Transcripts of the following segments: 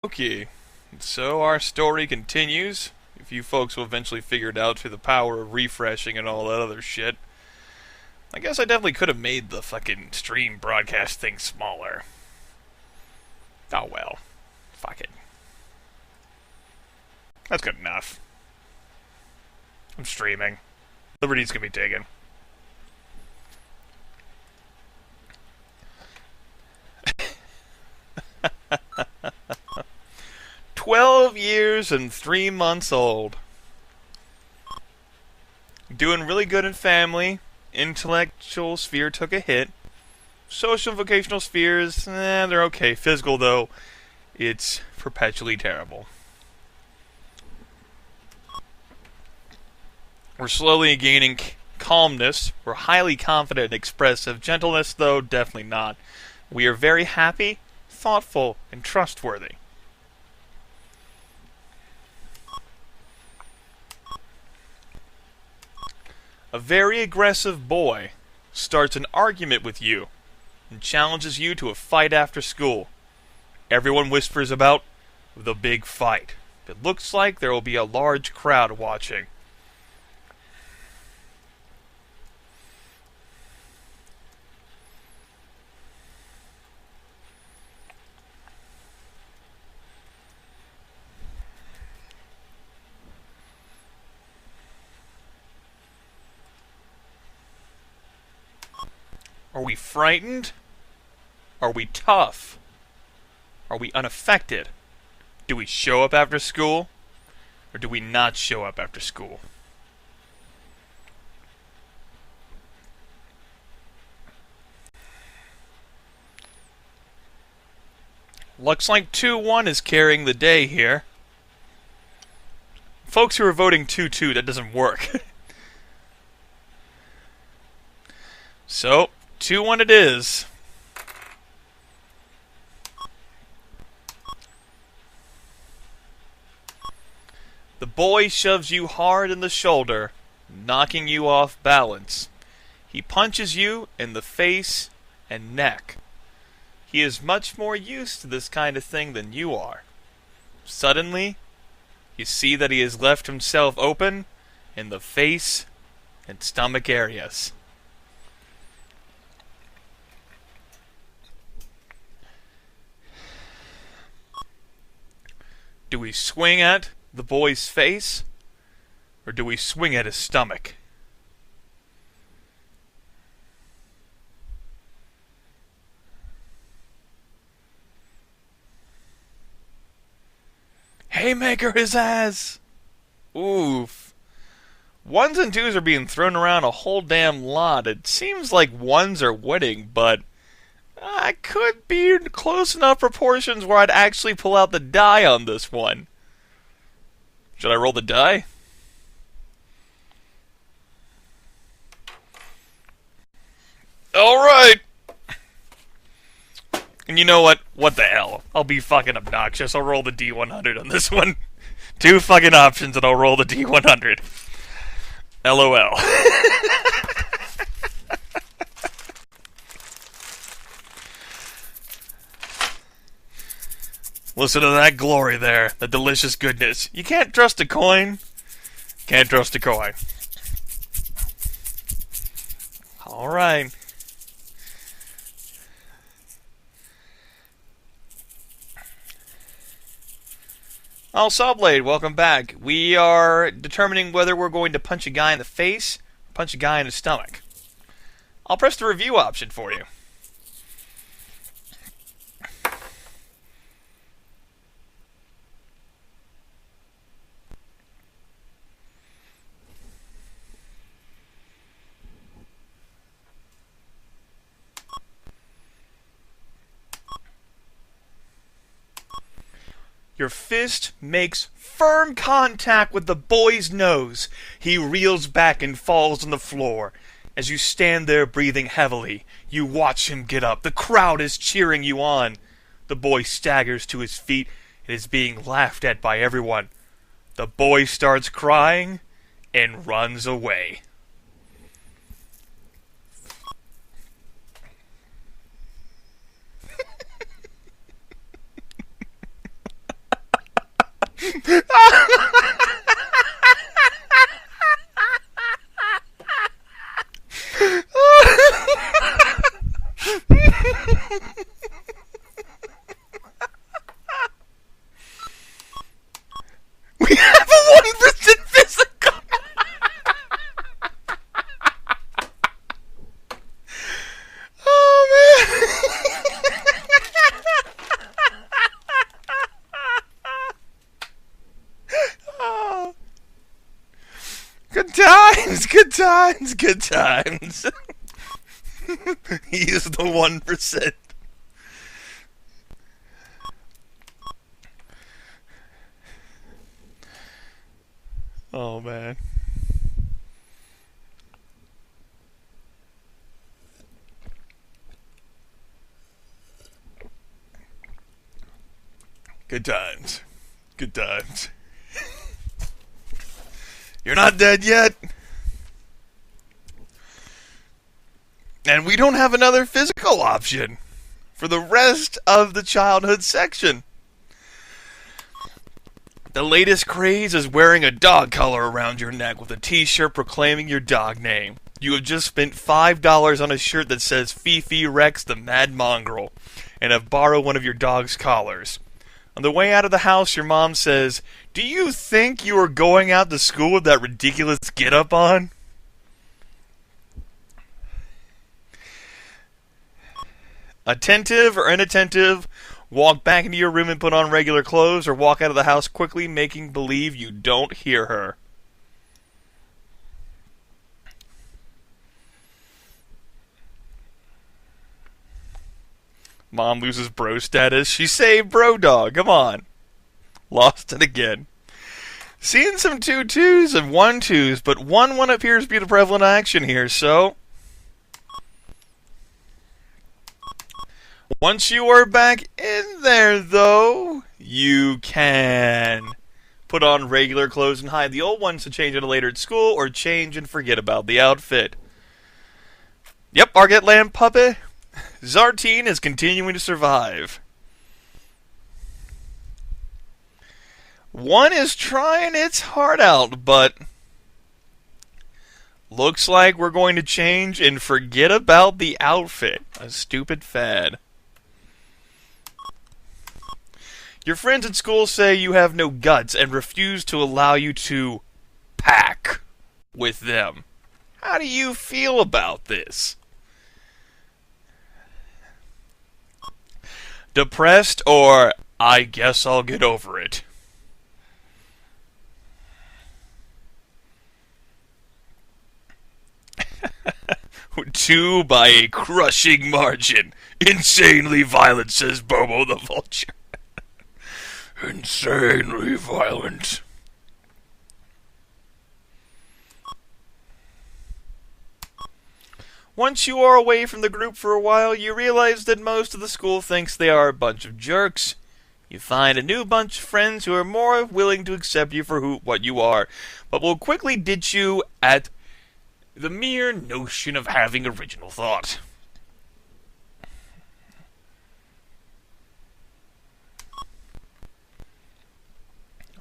Okay, so our story continues. If you folks will eventually figure it out through the power of refreshing and all that other shit. I guess I definitely could have made the fucking stream broadcast thing smaller. Oh well. Fuck it. That's good enough. I'm streaming. Liberty's gonna be taken. 12 years and 3 months old. Doing really good in family. Intellectual sphere took a hit. Social and vocational spheres, they're okay. Physical, though, it's perpetually terrible. We're slowly gaining calmness. We're highly confident and expressive. Gentleness, though, definitely not. We are very happy, thoughtful, and trustworthy. A very aggressive boy starts an argument with you and challenges you to a fight after school. Everyone whispers about the big fight. It looks like there will be a large crowd watching. Are we frightened? Are we tough? Are we unaffected? Do we show up after school? Or do we not show up after school? Looks like 2-1 is carrying the day here. Folks who are voting 2-2, that doesn't work. So, 2-1 it is. The boy shoves you hard in the shoulder, knocking you off balance. He punches you in the face and neck. He is much more used to this kind of thing than you are. Suddenly, you see that he has left himself open in the face and stomach areas. Do we swing at the boy's face, or do we swing at his stomach? Haymaker his ass! Oof. 1s and 2s are being thrown around a whole damn lot. It seems like 1s are winning, but I could be in close enough proportions where I'd actually pull out the die on this one. Should I roll the die? Alright! And you know what? What the hell? I'll be fucking obnoxious. I'll roll the D100 on this one. 2 fucking options and I'll roll the D100. LOL. Listen to that glory there. The delicious goodness. You can't trust a coin. Can't trust a coin. Alright. Oh, Sawblade, welcome back. We are determining whether we're going to punch a guy in the face or punch a guy in the stomach. I'll press the review option for you. Your fist makes firm contact with the boy's nose. He reels back and falls on the floor. As you stand there breathing heavily, you watch him get up. The crowd is cheering you on. The boy staggers to his feet and is being laughed at by everyone. The boy starts crying and runs away. We have a 1% physical. Oh man. Oh. Good times, good times, good times. He is the 1%. Oh man. Good times. Good times. You're not dead yet. And we don't have another physical option for the rest of the childhood section. The latest craze is wearing a dog collar around your neck with a t-shirt proclaiming your dog name. You have just spent $5 on a shirt that says Fifi Rex the Mad Mongrel and have borrowed one of your dog's collars. On the way out of the house, your mom says, "Do you think you are going out to school with that ridiculous get-up on?" Attentive or inattentive, walk back into your room and put on regular clothes, or walk out of the house quickly, making believe you don't hear her. Mom loses bro status. She saved bro dog. Come on. Lost it again. Seeing some 2-2s and 1-2s, but 1-1 appears to be the prevalent action here, so... Once you are back in there, though, you can put on regular clothes and hide the old ones to change it later at school, or change and forget about the outfit. Yep, Arget Land Puppet. Zartine is continuing to survive. One is trying its heart out, but looks like we're going to change and forget about the outfit. A stupid fad. Your friends at school say you have no guts and refuse to allow you to pack with them. How do you feel about this? Depressed, or I guess I'll get over it? 2 by a crushing margin. Insanely violent, says Bobo the Vulture. Insanely violent. Once you are away from the group for a while, you realize that most of the school thinks they are a bunch of jerks. You find a new bunch of friends who are more willing to accept you for what you are, but will quickly ditch you at the mere notion of having original thought.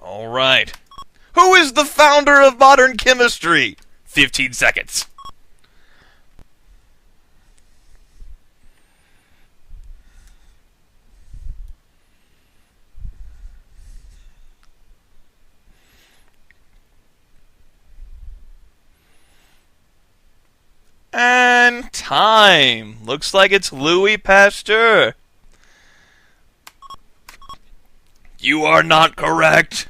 Alright. Who is the founder of modern chemistry? 15 seconds. And time. Looks like it's Louis Pasteur. You are not correct.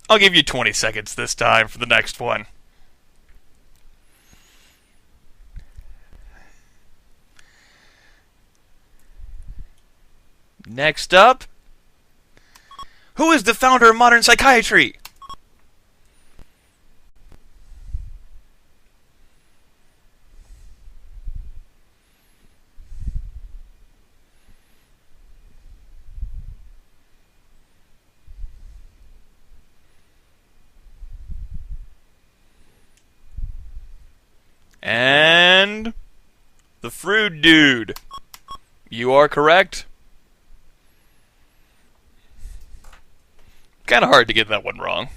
I'll give you 20 seconds this time for the next one. Next up, who is the founder of modern psychiatry? And the Fruit Dude. You are correct. Kind of hard to get that one wrong.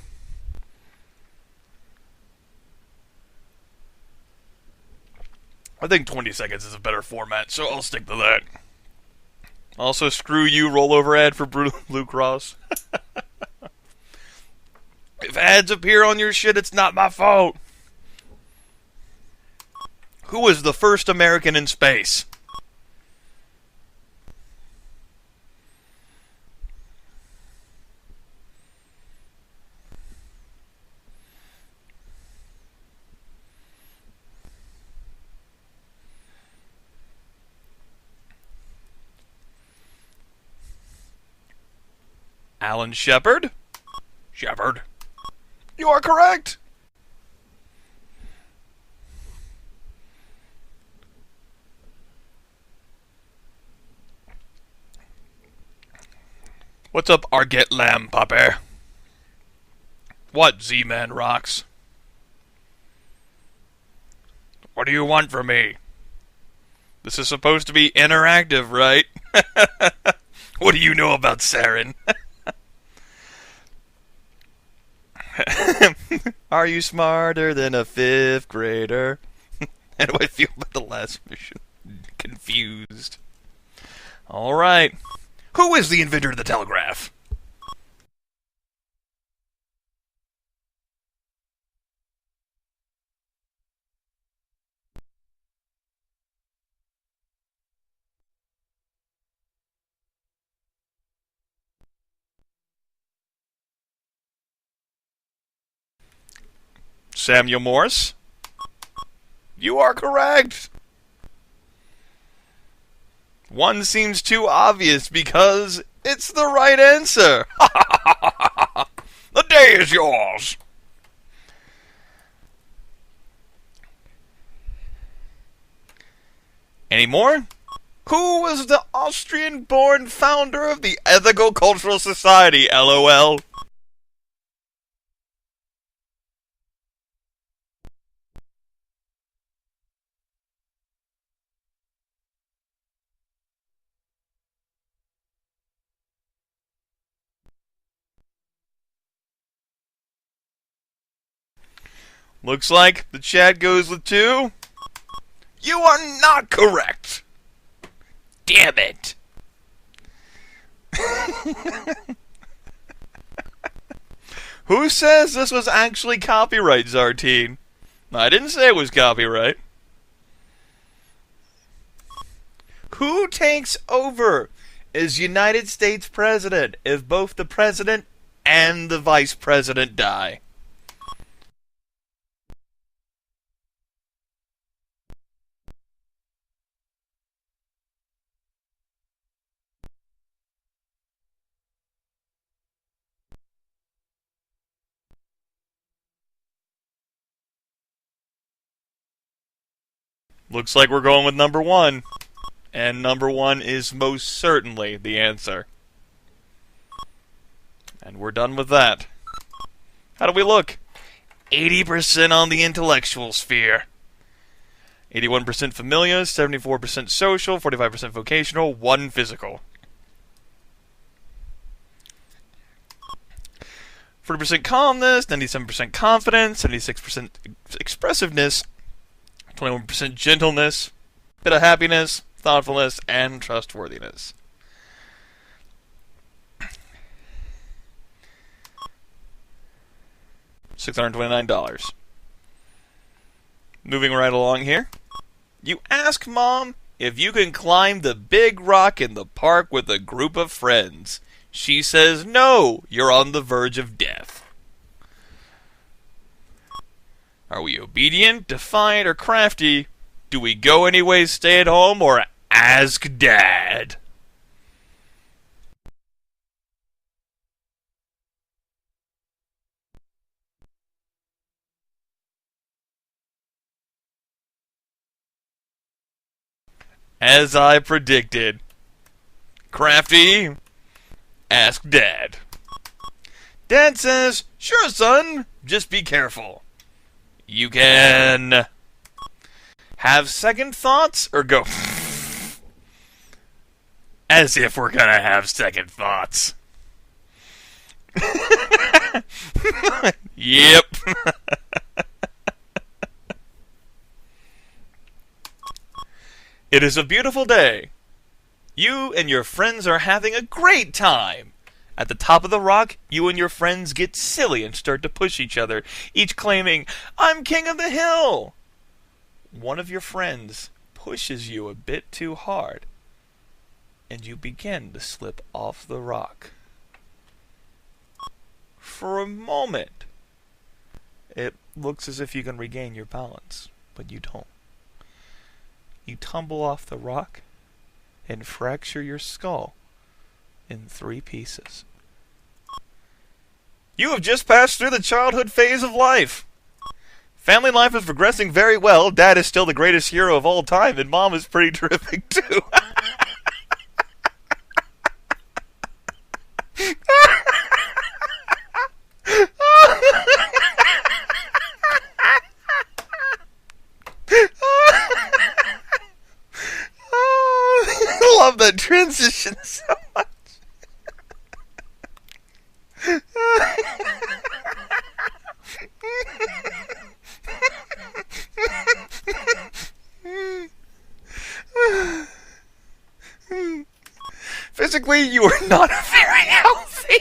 I think 20 seconds is a better format, so I'll stick to that. Also, screw you, rollover ad for Blue Cross. If ads appear on your shit, it's not my fault. Who was the first American in space? Alan Shepard? Shepard. You are correct! What's up, Arget Lamb Puppy? What, Z-Man Rocks? What do you want from me? This is supposed to be interactive, right? What do you know about sarin? Are you smarter than a 5th grader? How do I feel about the last mission? Confused. Alright. Who is the inventor of the telegraph? Samuel Morse? You are correct! One seems too obvious because it's the right answer! The day is yours! Any more? Who was the Austrian-born founder of the Ethical Cultural Society, LOL? Looks like the chat goes with 2. You are not correct! Damn it! Who says this was actually copyright, Zartine? I didn't say it was copyright. Who takes over as United States President if both the President and the Vice President die? Looks like we're going with number 1. And number 1 is most certainly the answer. And we're done with that. How do we look? 80% on the intellectual sphere. 81% familiar, 74% social, 45% vocational, 1 physical. 40% calmness, 97% confidence, 76% expressiveness, 21% gentleness, bit of happiness, thoughtfulness, and trustworthiness. $629. Moving right along here. You ask Mom if you can climb the big rock in the park with a group of friends. She says, no, you're on the verge of death. Are we obedient, defiant, or crafty? Do we go anyways, stay at home, or ask Dad? As I predicted. Crafty, ask Dad. Dad says, sure, son, just be careful. You can have second thoughts or go as if we're gonna have second thoughts. Yep. It is a beautiful day. You and your friends are having a great time. At the top of the rock, you and your friends get silly and start to push each other, each claiming, "I'm king of the hill." One of your friends pushes you a bit too hard, and you begin to slip off the rock. For a moment, it looks as if you can regain your balance, but you don't. You tumble off the rock and fracture your skull in 3 pieces. You have just passed through the childhood phase of life. Family life is progressing very well. Dad is still the greatest hero of all time, and Mom is pretty terrific too. I love that transition so much. Physically, you are not very healthy.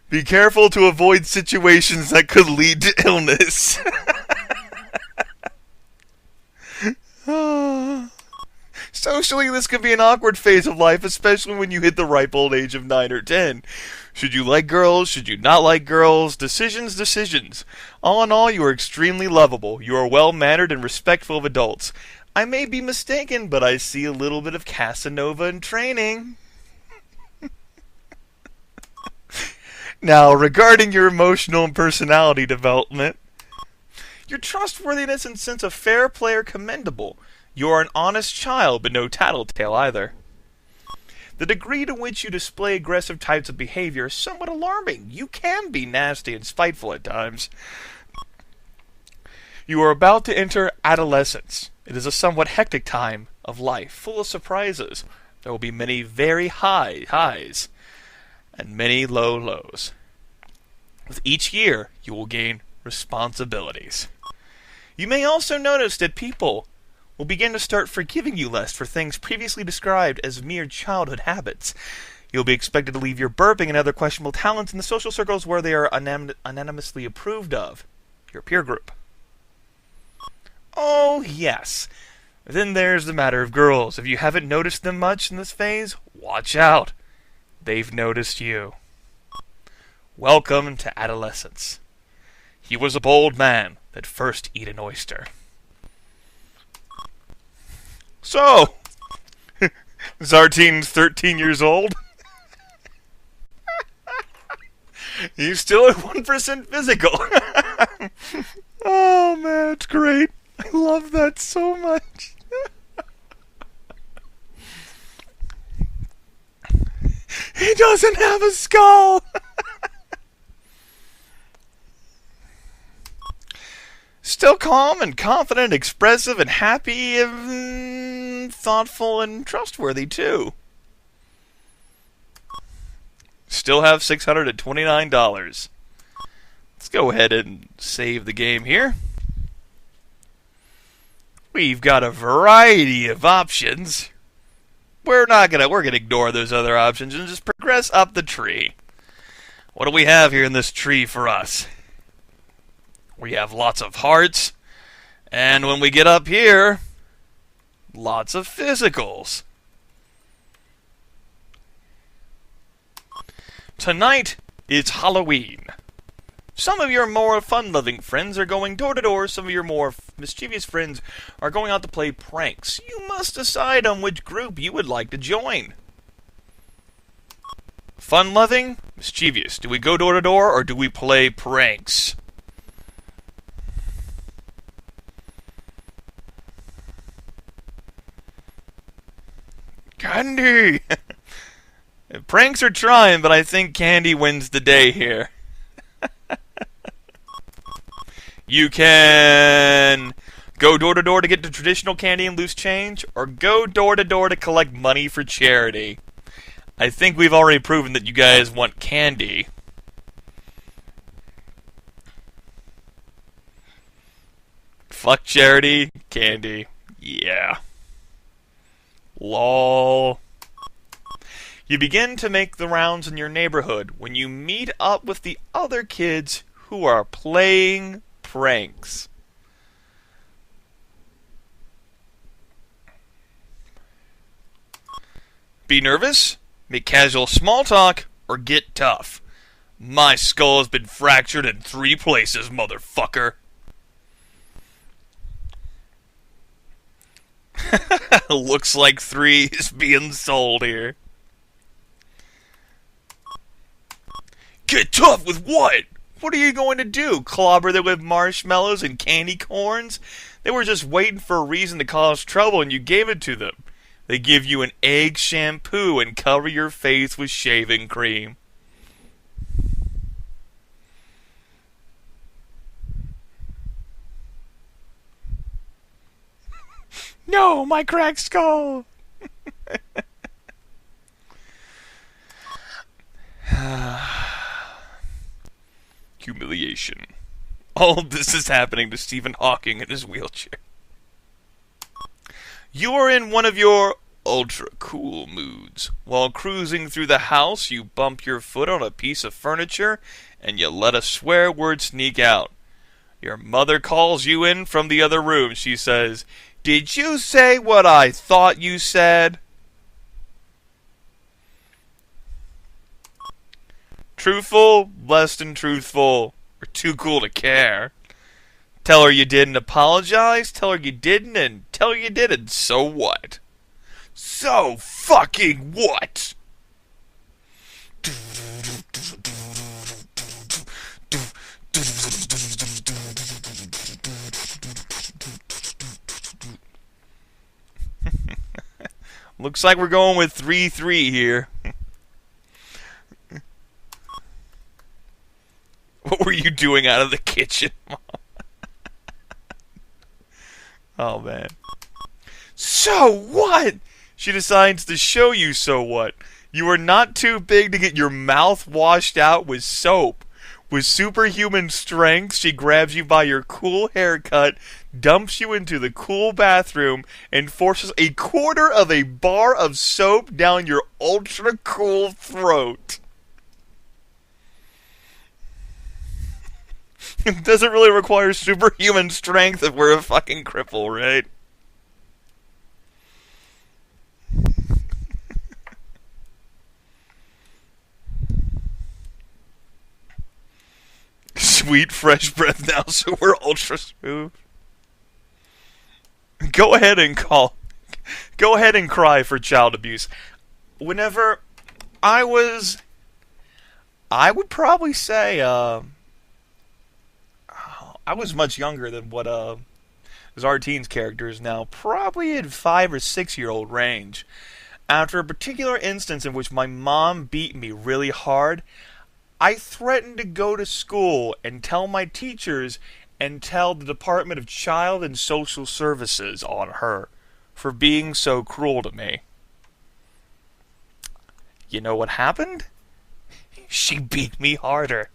Be careful to avoid situations that could lead to illness. Socially, this can be an awkward phase of life, especially when you hit the ripe old age of 9 or 10. Should you like girls? Should you not like girls? Decisions. All in all, you are extremely lovable. You are well-mannered and respectful of adults. I may be mistaken, but I see a little bit of Casanova in training. Now, regarding your emotional and personality development, your trustworthiness and sense of fair play are commendable. You are an honest child, but no tattletale either. The degree to which you display aggressive types of behavior is somewhat alarming. You can be nasty and spiteful at times. You are about to enter adolescence. It is a somewhat hectic time of life, full of surprises. There will be many very high highs and many low lows. With each year, you will gain responsibilities. You may also notice that people will begin to start forgiving you less for things previously described as mere childhood habits. You'll be expected to leave your burping and other questionable talents in the social circles where they are unanimously approved of, your peer group. Oh, yes. Then there's the matter of girls. If you haven't noticed them much in this phase, watch out. They've noticed you. Welcome to adolescence. He was a bold man that first eat an oyster. So, Zartine's 13 years old. He's still at 1% physical. Oh man, it's great. I love that so much. He doesn't have a skull. Still calm and confident, expressive and happy, and thoughtful and trustworthy too. Still have $629. Let's go ahead and save the game here. We've got a variety of options. We're gonna ignore those other options and just progress up the tree. What do we have here in this tree for us? We have lots of hearts, and when we get up here, lots of physicals. Tonight is Halloween. Some of your more fun-loving friends are going door-to-door. Some of your more mischievous friends are going out to play pranks. You must decide on which group you would like to join. Fun-loving? Mischievous. Do we go door-to-door or do we play pranks? Candy! Pranks are trying, but I think Candy wins the day here. You can go door-to-door to get the traditional candy and loose change, or go door-to-door to collect money for charity. I think we've already proven that you guys want candy. Fuck charity, candy. Yeah. Lol. You begin to make the rounds in your neighborhood when you meet up with the other kids who are playing pranks. Be nervous, make casual small talk, or get tough. My skull has been fractured in 3 places, motherfucker. Looks like 3 is being sold here. Get tough with what? What are you going to do? Clobber them with marshmallows and candy corns? They were just waiting for a reason to cause trouble and you gave it to them. They give you an egg shampoo and cover your face with shaving cream. No, my cracked skull! Humiliation. All of this is happening to Stephen Hawking in his wheelchair. You are in one of your ultra-cool moods. While cruising through the house, you bump your foot on a piece of furniture, and you let a swear word sneak out. Your mother calls you in from the other room. She says, "Did you say what I thought you said?" Truthful, less than truthful, or too cool to care. Tell her you didn't apologize, tell her you didn't, and tell her you did, and so what? So fucking what? Looks like we're going with 3-3 here. What were you doing out of the kitchen, Mom? Oh, man. So what? She decides to show you so what. You are not too big to get your mouth washed out with soap. With superhuman strength, she grabs you by your cool haircut, dumps you into the cool bathroom, and forces a quarter of a bar of soap down your ultra-cool throat. It doesn't really require superhuman strength if we're a fucking cripple, right? Sweet fresh breath now, so we're ultra smooth. Go ahead and cry for child abuse. Whenever I would probably say, I was much younger than what Zarteen's character is now, probably in 5 or 6 year old range. After a particular instance in which my mom beat me really hard, I threatened to go to school and tell my teachers and tell the Department of Child and Social Services on her for being so cruel to me. You know what happened? She beat me harder.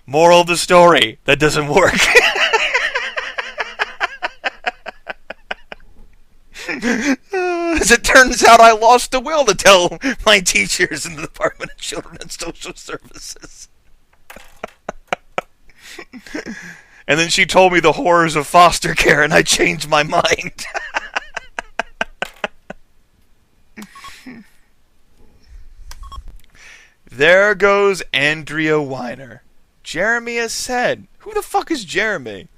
Moral of the story, that doesn't work. As it turns out, I lost the will to tell my teachers in the Department of Children and Social Services. And then she told me the horrors of foster care, and I changed my mind. There goes Andrea Weiner. Jeremy has said, who the fuck is Jeremy?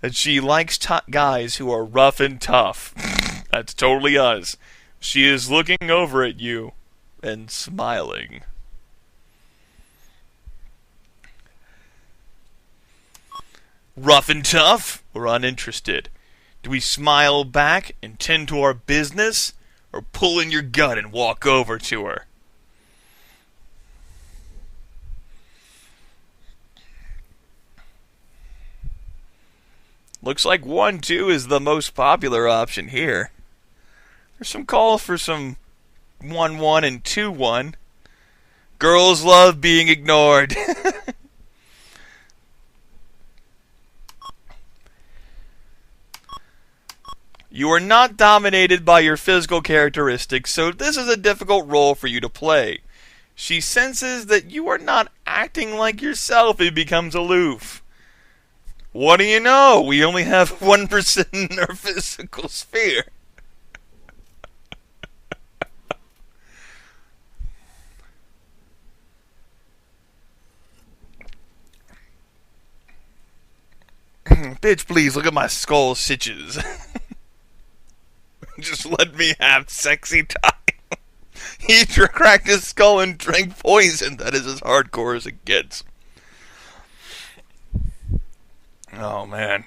That she likes guys who are rough and tough. That's totally us. She is looking over at you and smiling. Rough and tough or uninterested? Do we smile back and tend to our business, or pull in your gut and walk over to her? Looks like 1-2 is the most popular option here. There's some calls for some 1-1 and 2-1. Girls love being ignored. You are not dominated by your physical characteristics, so this is a difficult role for you to play. She senses that you are not acting like yourself and becomes aloof. What do you know? We only have 1% in our physical sphere. Bitch, please, look at my skull stitches. Just let me have sexy time. He cracked his skull and drank poison. That is as hardcore as it gets. Oh, man.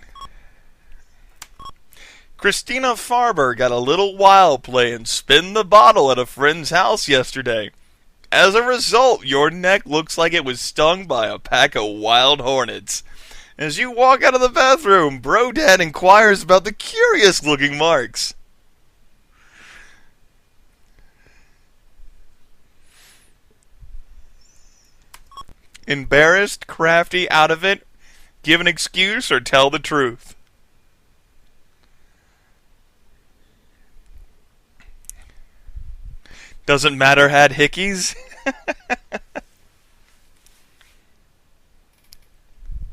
Christina Farber got a little wild play and spin the bottle at a friend's house yesterday. As a result, your neck looks like it was stung by a pack of wild hornets. As you walk out of the bathroom, Bro Dad inquires about the curious-looking marks. Embarrassed, crafty, out of it, give an excuse or tell the truth. Doesn't matter had hickeys.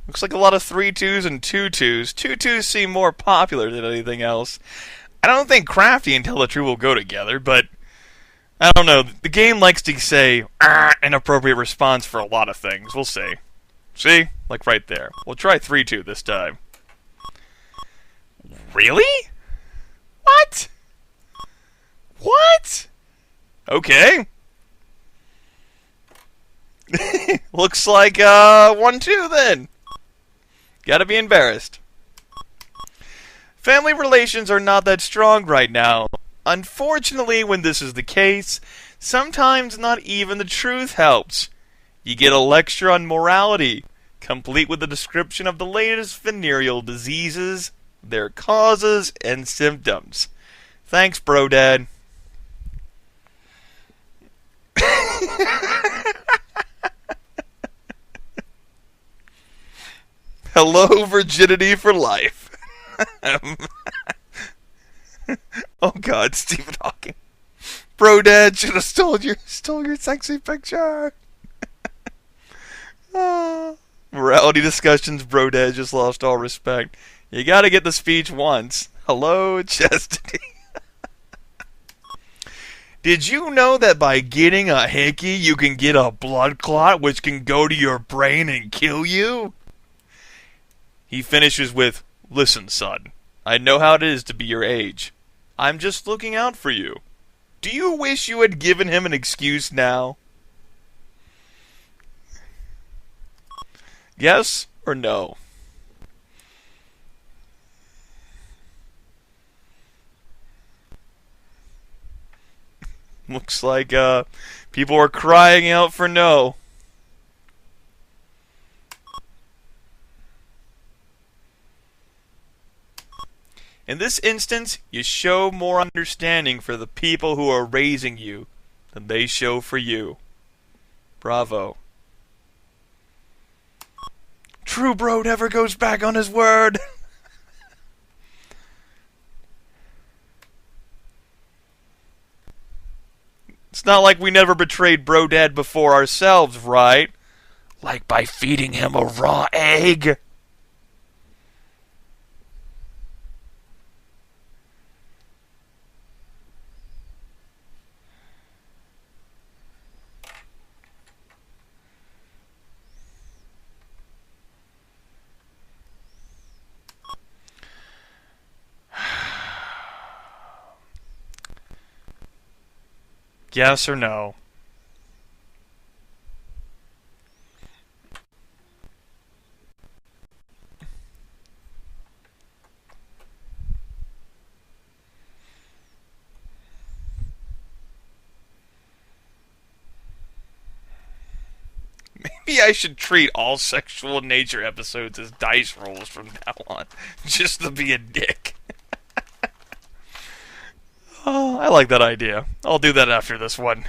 Looks like a lot of 3-2s and 2-2s. 2-2s seem more popular than anything else. I don't think crafty and tell the truth will go together, but I don't know. The game likes to say inappropriate response for a lot of things. We'll see. See? Like right there. We'll try 3-2 this time. Really? What? What? Okay. Looks like 1-2 then. Gotta be embarrassed. Family relations are not that strong right now. Unfortunately, when this is the case, sometimes not even the truth helps. You get a lecture on morality, complete with a description of the latest venereal diseases, their causes, and symptoms. Thanks, Bro Dad. Hello, virginity for life. Oh God, Stephen Hawking. Bro Dad should have stole your sexy picture. Morality discussions, Bro Dad just lost all respect. You gotta get the speech once. Hello, chastity. Did you know that by getting a hickey, you can get a blood clot which can go to your brain and kill you? He finishes with, "Listen, son, I know how it is to be your age. I'm just looking out for you. Do you wish you had given him an excuse now?" Yes or no? Looks like people are crying out for no. In this instance, you show more understanding for the people who are raising you than they show for you. Bravo. True bro never goes back on his word. It's not like we never betrayed Bro Dad before ourselves, right? Like by feeding him a raw egg. Yes or no? Maybe I should treat all sexual nature episodes as dice rolls from now on, just to be a dick. Oh. I like that idea. I'll do that after this one.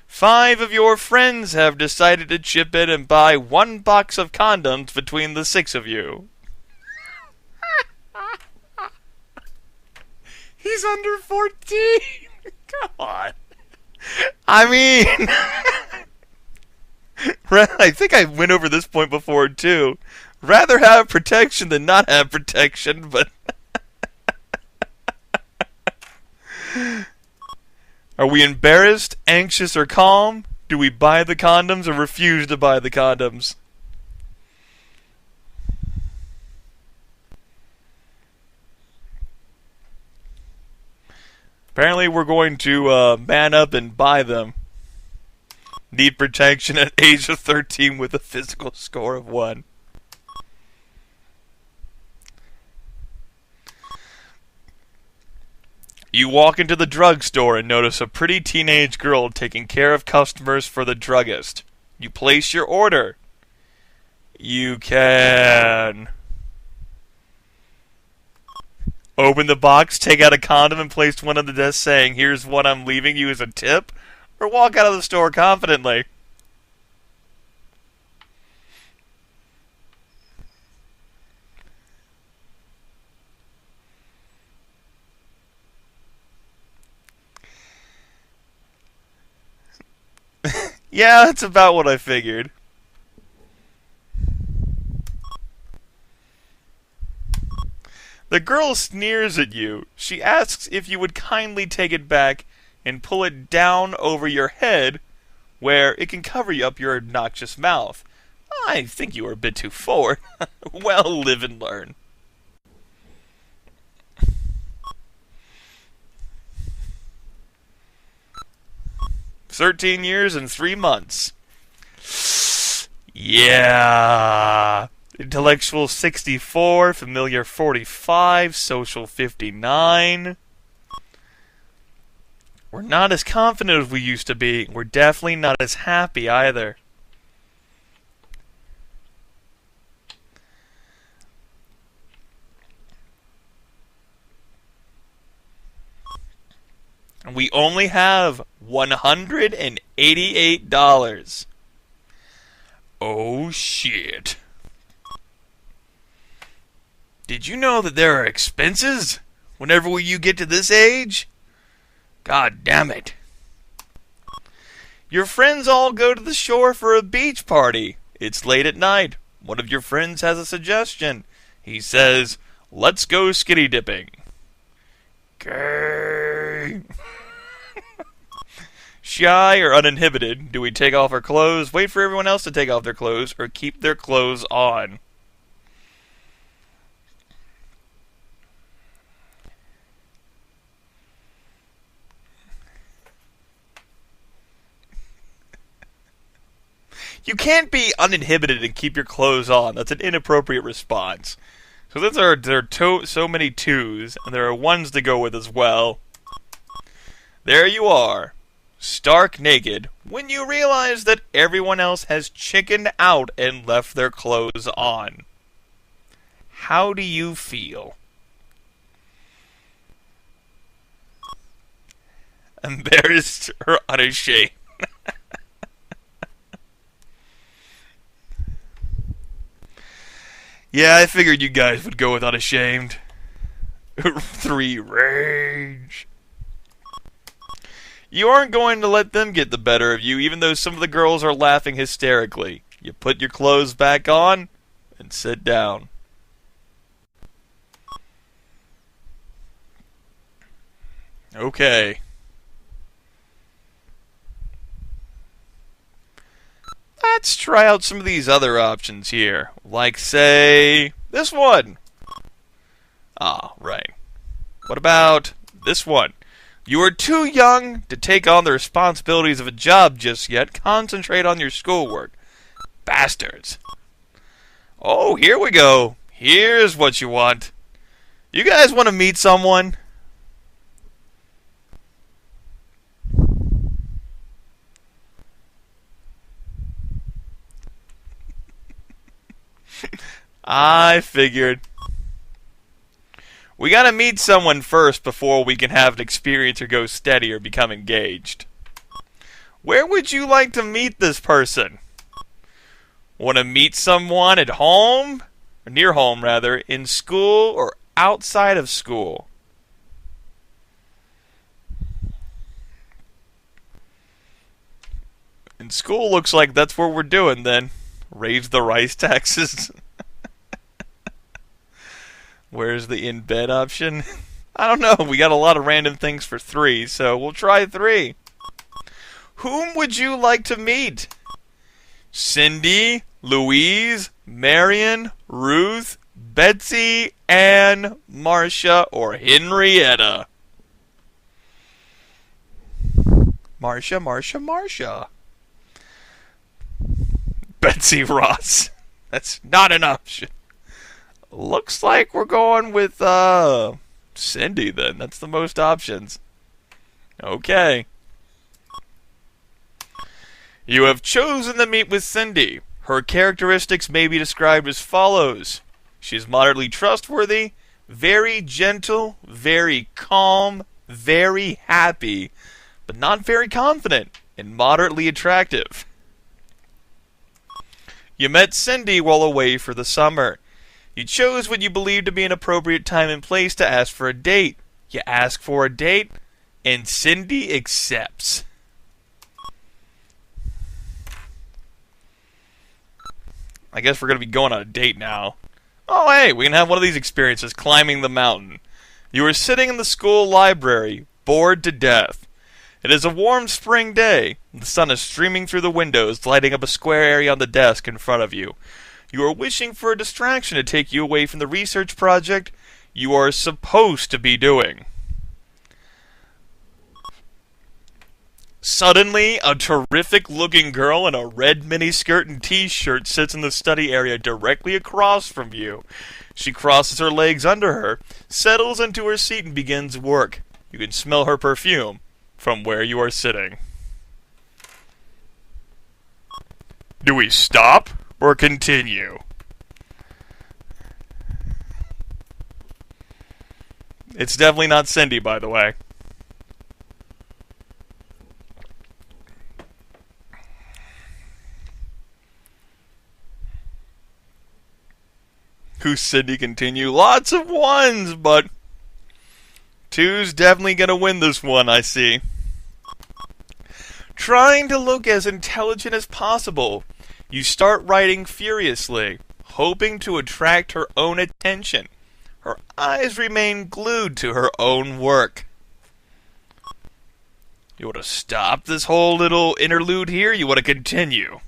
5 of your friends have decided to chip in and buy 1 box of condoms between the 6 of you. He's under 14. Come on. I mean, I think I went over this point before too. Rather have protection than not have protection, but are we embarrassed, anxious, or calm? Do we buy the condoms or refuse to buy the condoms? Apparently we're going to man up and buy them. Need protection at age of 13 with a physical score of 1. You walk into the drugstore and notice a pretty teenage girl taking care of customers for the druggist. You place your order. You can open the box, take out a condom, and place one on the desk saying, "Here's what I'm leaving you as a tip," or walk out of the store confidently. Yeah, that's about what I figured. The girl sneers at you. She asks if you would kindly take it back and pull it down over your head where it can cover up your obnoxious mouth. I think you are a bit too forward. Well, live and learn. "13 years and 3 months. Yeah. Intellectual 64, familiar 45, social 59. We're not as confident as we used to be. We're definitely not as happy either. And we only have $188. Oh shit. Did you know that there are expenses whenever you get to this age? God damn it. Your friends all go to the shore for a beach party. It's late at night. One of your friends has a suggestion. He says, "Let's go skinny dipping." Gay. Shy or uninhibited, do we take off our clothes, wait for everyone else to take off their clothes, or keep their clothes on? You can't be uninhibited and keep your clothes on. That's an inappropriate response. So there are so many 2s, and there are 1s to go with as well. There you are, stark naked, when you realize that everyone else has chickened out and left their clothes on. How do you feel? Embarrassed or unashamed? Yeah, I figured you guys would go with unashamed. 3, rage. You aren't going to let them get the better of you, even though some of the girls are laughing hysterically. You put your clothes back on and sit down. Okay. Let's try out some of these other options here. Like, say, this one. Ah, right. What about this one? You are too young to take on the responsibilities of a job just yet. Concentrate on your schoolwork. Bastards. Oh, here we go. Here's what you want. You guys want to meet someone? I figured. We gotta meet someone first before we can have an experience or go steady or become engaged. Where would you like to meet this person? Want to meet someone at home? Or near home, rather, in school or outside of school? In school looks like that's what we're doing then. Raise the rice taxes. Where's the in bed option? I don't know. We got a lot of random things for 3, so we'll try 3. Whom would you like to meet? Cindy, Louise, Marion, Ruth, Betsy, Anne, Marcia, or Henrietta? Marcia. Betsy Ross. That's not an option. Looks like we're going with Cindy then. That's the most options. Okay. You have chosen to meet with Cindy. Her characteristics may be described as follows. She is moderately trustworthy, very gentle, very calm, very happy, but not very confident, and moderately attractive. You met Cindy while away for the summer. You chose what you believe to be an appropriate time and place to ask for a date. You ask for a date, and Cindy accepts. I guess we're going to be going on a date now. Oh, hey, we can have one of these experiences, climbing the mountain. You are sitting in the school library, bored to death. It is a warm spring day. The sun is streaming through the windows, lighting up a square area on the desk in front of you. You are wishing for a distraction to take you away from the research project you are supposed to be doing. Suddenly, a terrific-looking girl in a red miniskirt and t-shirt sits in the study area directly across from you. She crosses her legs under her, settles into her seat, and begins work. You can smell her perfume from where you are sitting. Do we stop or continue? It's definitely not Cindy, by the way. Who's Cindy continue? Lots of 1s, but 2's definitely gonna win this one, I see. Trying to look as intelligent as possible, you start writing furiously, hoping to attract her own attention. Her eyes remain glued to her own work. You want to stop this whole little interlude here? You want to continue?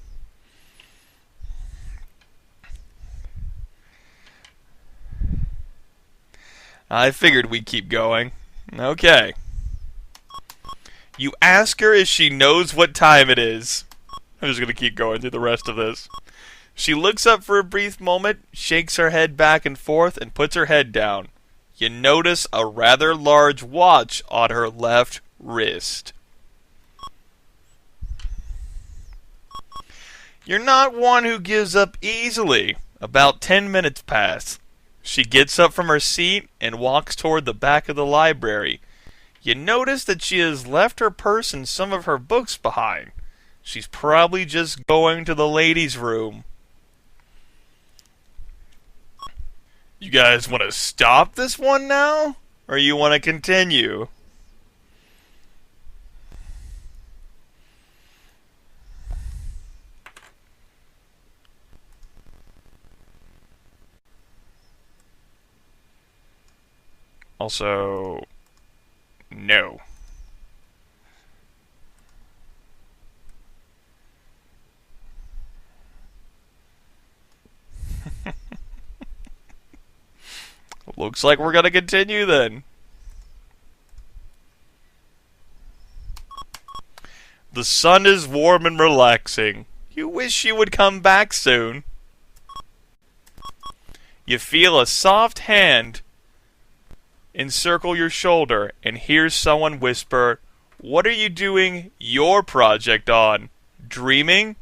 I figured we'd keep going. Okay. You ask her if she knows what time it is. I'm just going to keep going through the rest of this. She looks up for a brief moment, shakes her head back and forth, and puts her head down. You notice a rather large watch on her left wrist. You're not one who gives up easily. About 10 minutes pass. She gets up from her seat and walks toward the back of the library. You notice that she has left her purse and some of her books behind. She's probably just going to the ladies' room. You guys want to stop this one now? Or you want to continue? Also, no. Looks like we're going to continue then. The sun is warm and relaxing. You wish you would come back soon. You feel a soft hand encircle your shoulder and hear someone whisper, "What are you doing your project on? Dreaming?"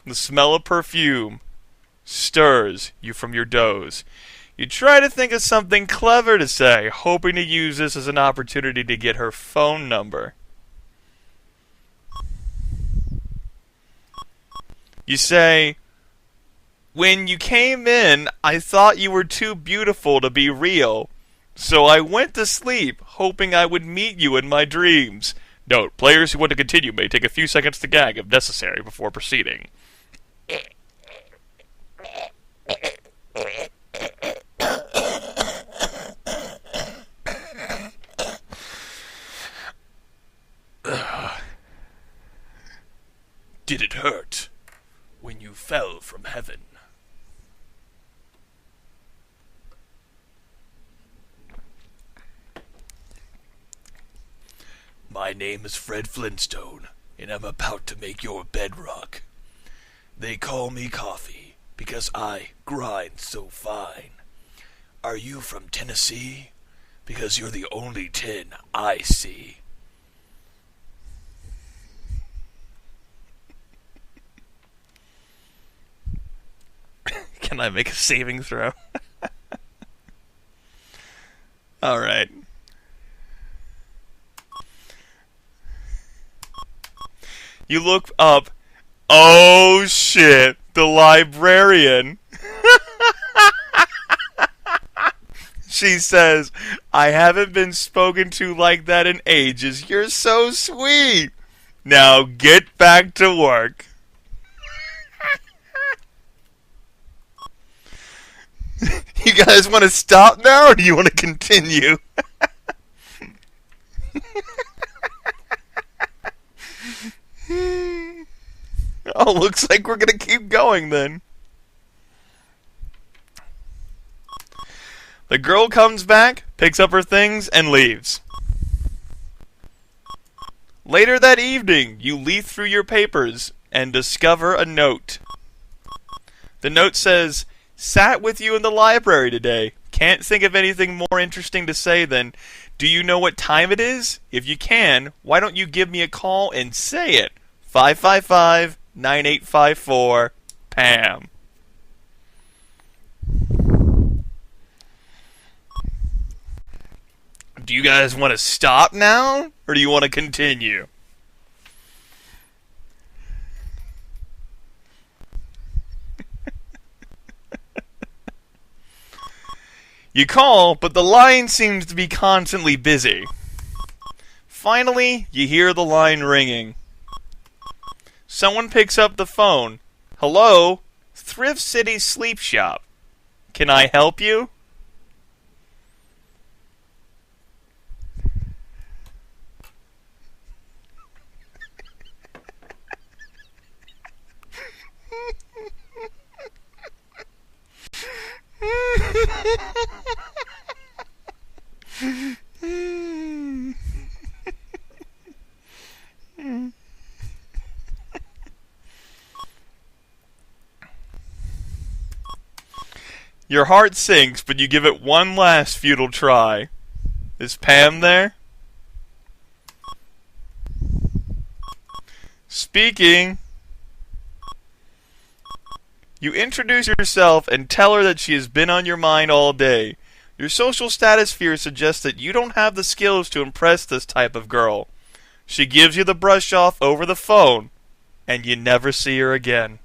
The smell of perfume stirs you from your doze. You try to think of something clever to say, hoping to use this as an opportunity to get her phone number. You say, "When you came in, I thought you were too beautiful to be real. So I went to sleep, hoping I would meet you in my dreams." Note, players who want to continue may take a few seconds to gag if necessary before proceeding. Did it hurt when you fell from heaven? My name is Fred Flintstone, and I'm about to make your bedrock. They call me Coffee because I grind so fine. Are you from Tennessee? Because you're the only tin I see. Can I make a saving throw? Alright. You look up. Oh shit, the librarian. She says, "I haven't been spoken to like that in ages. You're so sweet. Now get back to work." You guys want to stop now, or do you want to continue? Oh, looks like we're gonna keep going then. The girl comes back, picks up her things, and leaves. Later that evening, you leaf through your papers and discover a note. The note says, "Sat with you in the library today. Can't think of anything more interesting to say than, do you know what time it is? If you can, why don't you give me a call and say it? 555-9854, Pam." Do you guys want to stop now, or do you want to continue? You call, but the line seems to be constantly busy. Finally, you hear the line ringing. Someone picks up the phone. "Hello? Thrift City Sleep Shop. Can I help you?" Your heart sinks, but you give it one last futile try. Is Pam there? Speaking. You introduce yourself and tell her that she has been on your mind all day. Your social status fear suggests that you don't have the skills to impress this type of girl. She gives you the brush off over the phone, and you never see her again.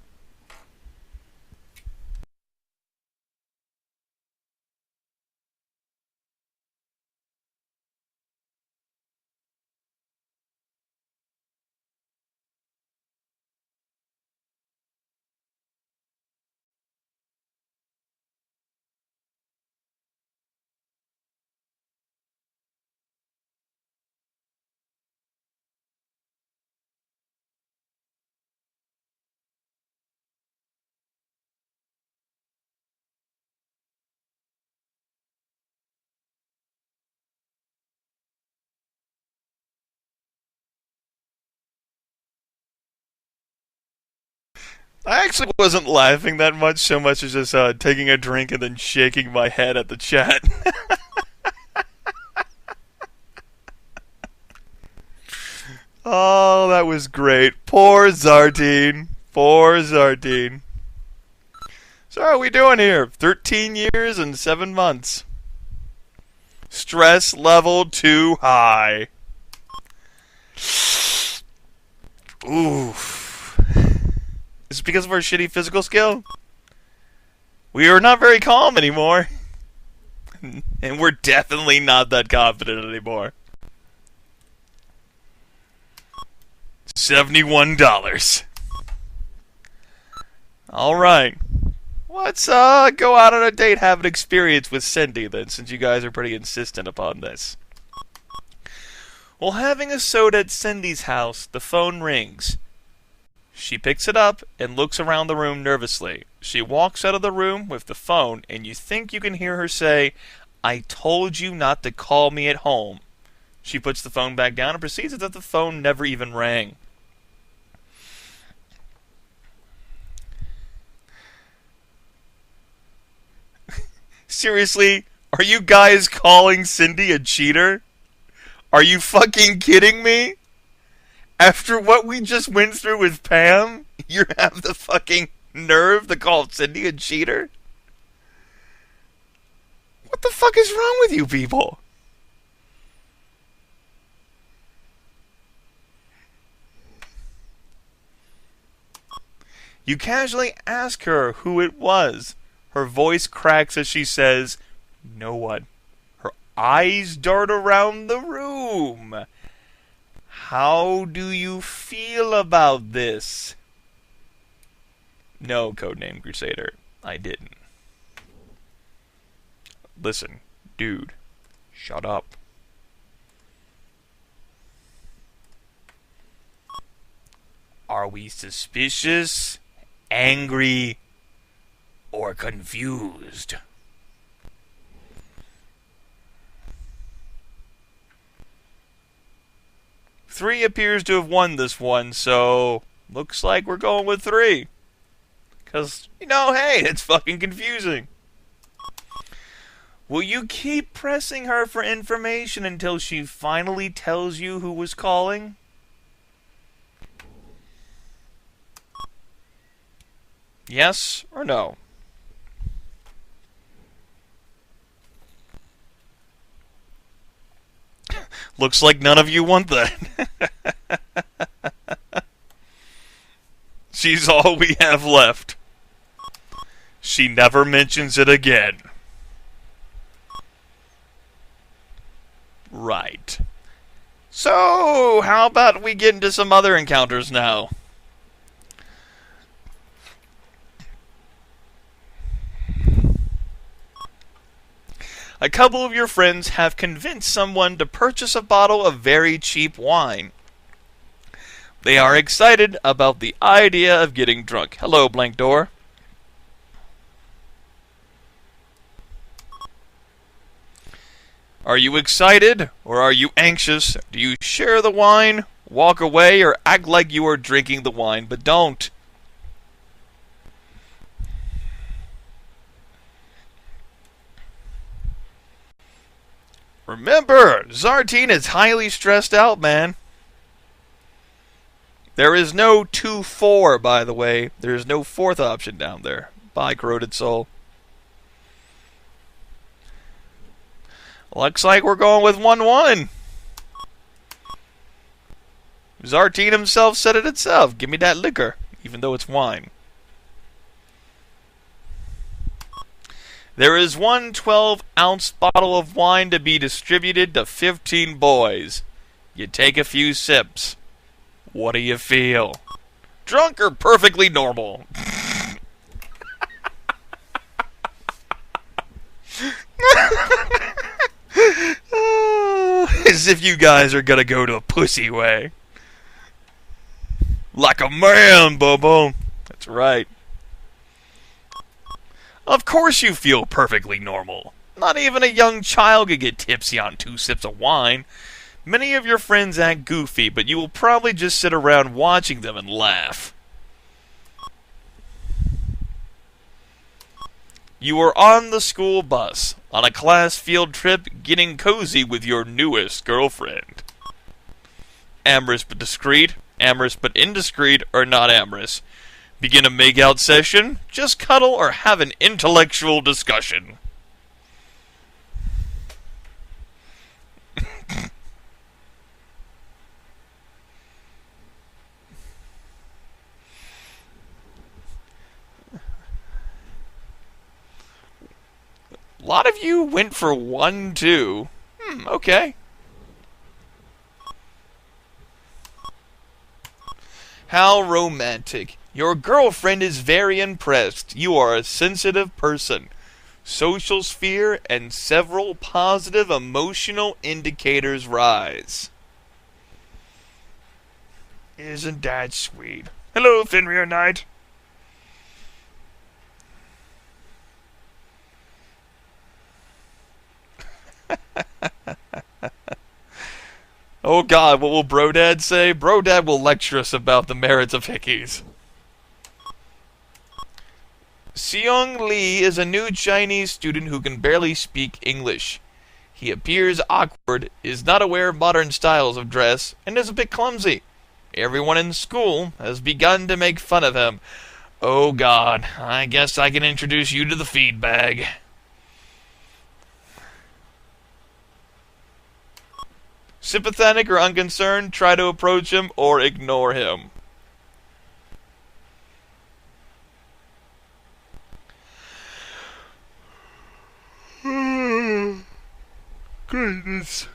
I actually wasn't laughing that much, so much as just taking a drink and then shaking my head at the chat. Oh, that was great. Poor Zartine. Poor Zartine. So how are we doing here? 13 years and 7 months. Stress level too high. Oof. Is it because of our shitty physical skill? We are not very calm anymore. And we're definitely not that confident anymore. $71. Alright. Let's go out on a date, have an experience with Cindy then, since you guys are pretty insistent upon this. While having a soda at Cindy's house, the phone rings. She picks it up and looks around the room nervously. She walks out of the room with the phone, and you think you can hear her say, "I told you not to call me at home." She puts the phone back down and proceeds as if the phone never even rang. Seriously, are you guys calling Cindy a cheater? Are you fucking kidding me? After what we just went through with Pam, you have the fucking nerve to call Cindy a cheater? What the fuck is wrong with you people? You casually ask her who it was. Her voice cracks as she says, "No one." Her eyes dart around the room. How do you feel about this? No, Codename Crusader, I didn't. Listen, dude, shut up. Are we suspicious, angry, or confused? Three appears to have won this one, so looks like we're going with 3. Because, hey, it's fucking confusing. Will you keep pressing her for information until she finally tells you who was calling? Yes or no? Looks like none of you want that. She's all we have left. She never mentions it again. Right. So, how about we get into some other encounters now? A couple of your friends have convinced someone to purchase a bottle of very cheap wine. They are excited about the idea of getting drunk. Hello, blank door. Are you excited or are you anxious? Do you share the wine, walk away, or act like you are drinking the wine but don't? Remember, Zartine is highly stressed out, man. There is no 2-4, by the way. There is no 4th option down there. Bye, Corroded Soul. Looks like we're going with 1-1. Zartine himself said it himself. Give me that liquor, even though it's wine. There is one 12-ounce bottle of wine to be distributed to 15 boys. You take a few sips. What do you feel? Drunk or perfectly normal? As if you guys are gonna go to a pussy way. Like a man, Bobo. That's right. Of course you feel perfectly normal. Not even a young child could get tipsy on 2 sips of wine. Many of your friends act goofy, but you will probably just sit around watching them and laugh. You are on the school bus, on a class field trip, getting cozy with your newest girlfriend. Amorous but discreet, amorous but indiscreet, or not amorous. Begin a make-out session, just cuddle, or have an intellectual discussion. A lot of you went for 1, 2. Okay. How romantic. Your girlfriend is very impressed. You are a sensitive person. Social sphere and several positive emotional indicators rise. Isn't that sweet? Hello, Fenrir Knight. Oh God, what will Brodad say? Brodad will lecture us about the merits of hickeys. Seong Lee is a new Chinese student who can barely speak English. He appears awkward, is not aware of modern styles of dress, and is a bit clumsy. Everyone in school has begun to make fun of him. Oh God, I guess I can introduce you to the feed bag. Sympathetic or unconcerned, try to approach him or ignore him. Goodness.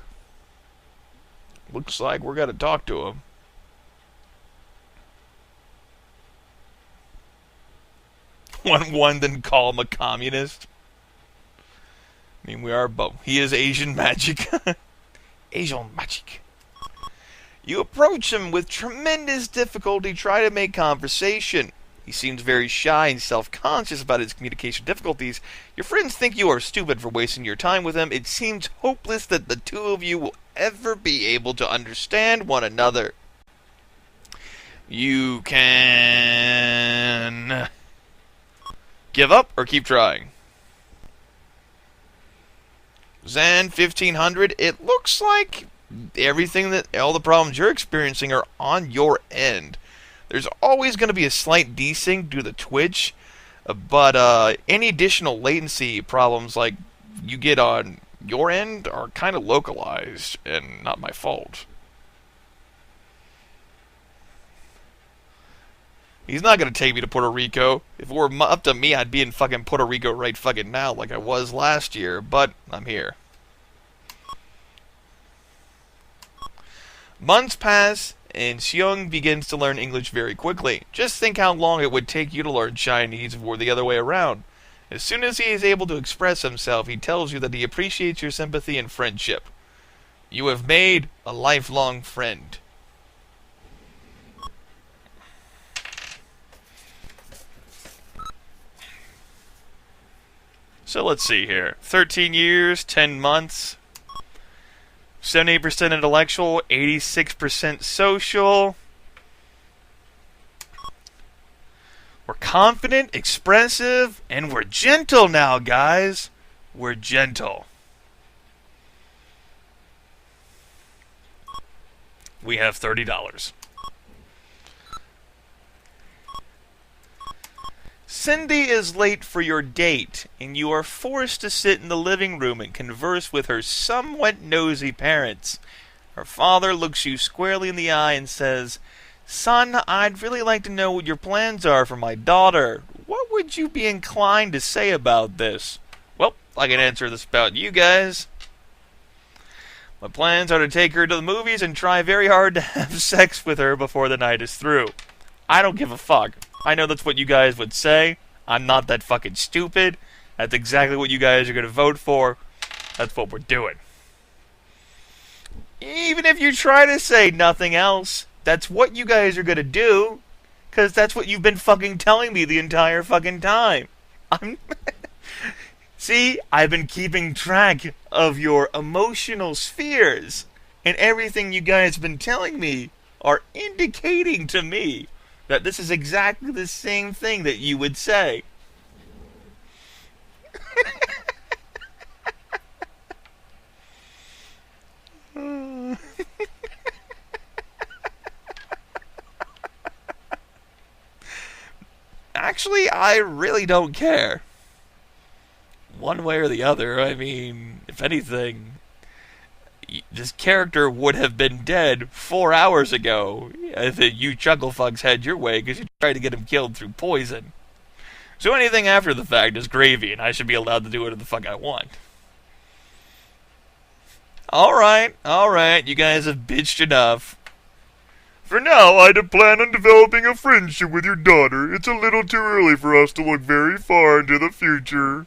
Looks like we're gonna talk to him. One then call him a communist. I mean, we are both. He is Asian magic. Asian magic. You approach him with tremendous difficulty, try to make conversation. He seems very shy and self-conscious about his communication difficulties. Your friends think you are stupid for wasting your time with him. It seems hopeless that the two of you will ever be able to understand one another. You can give up or keep trying. Zan 1500, it looks like all the problems you're experiencing are on your end. There's always going to be a slight desync due to the Twitch, but any additional latency problems like you get on your end are kind of localized and not my fault. He's not going to take me to Puerto Rico. If it were up to me, I'd be in fucking Puerto Rico right fucking now like I was last year, but I'm here. Months pass, and Seong begins to learn English very quickly. Just think how long it would take you to learn Chinese if it were the other way around. As soon as he is able to express himself, he tells you that he appreciates your sympathy and friendship. You have made a lifelong friend. So let's see here. 13 years, 10 months. 78% intellectual, 86% social. We're confident, expressive, and we're gentle now, guys. We're gentle. We have $30. Cindy is late for your date, and you are forced to sit in the living room and converse with her somewhat nosy parents. Her father looks you squarely in the eye and says, "Son, I'd really like to know what your plans are for my daughter. What would you be inclined to say about this?" Well, I can answer this about you guys. My plans are to take her to the movies and try very hard to have sex with her before the night is through. I don't give a fuck. I know that's what you guys would say. I'm not that fucking stupid. That's exactly what you guys are going to vote for. That's what we're doing. Even if you try to say nothing else, that's what you guys are going to do. Because that's what you've been fucking telling me the entire fucking time. See, I've been keeping track of your emotional spheres. And everything you guys have been telling me are indicating to me that this is exactly the same thing that you would say. Actually, I really don't care. One way or the other, I mean, if anything, this character would have been dead 4 hours ago if you chucklefucks had your way because you tried to get him killed through poison. So anything after the fact is gravy, and I should be allowed to do whatever the fuck I want. Alright, you guys have bitched enough. For now, I plan on developing a friendship with your daughter. It's a little too early for us to look very far into the future.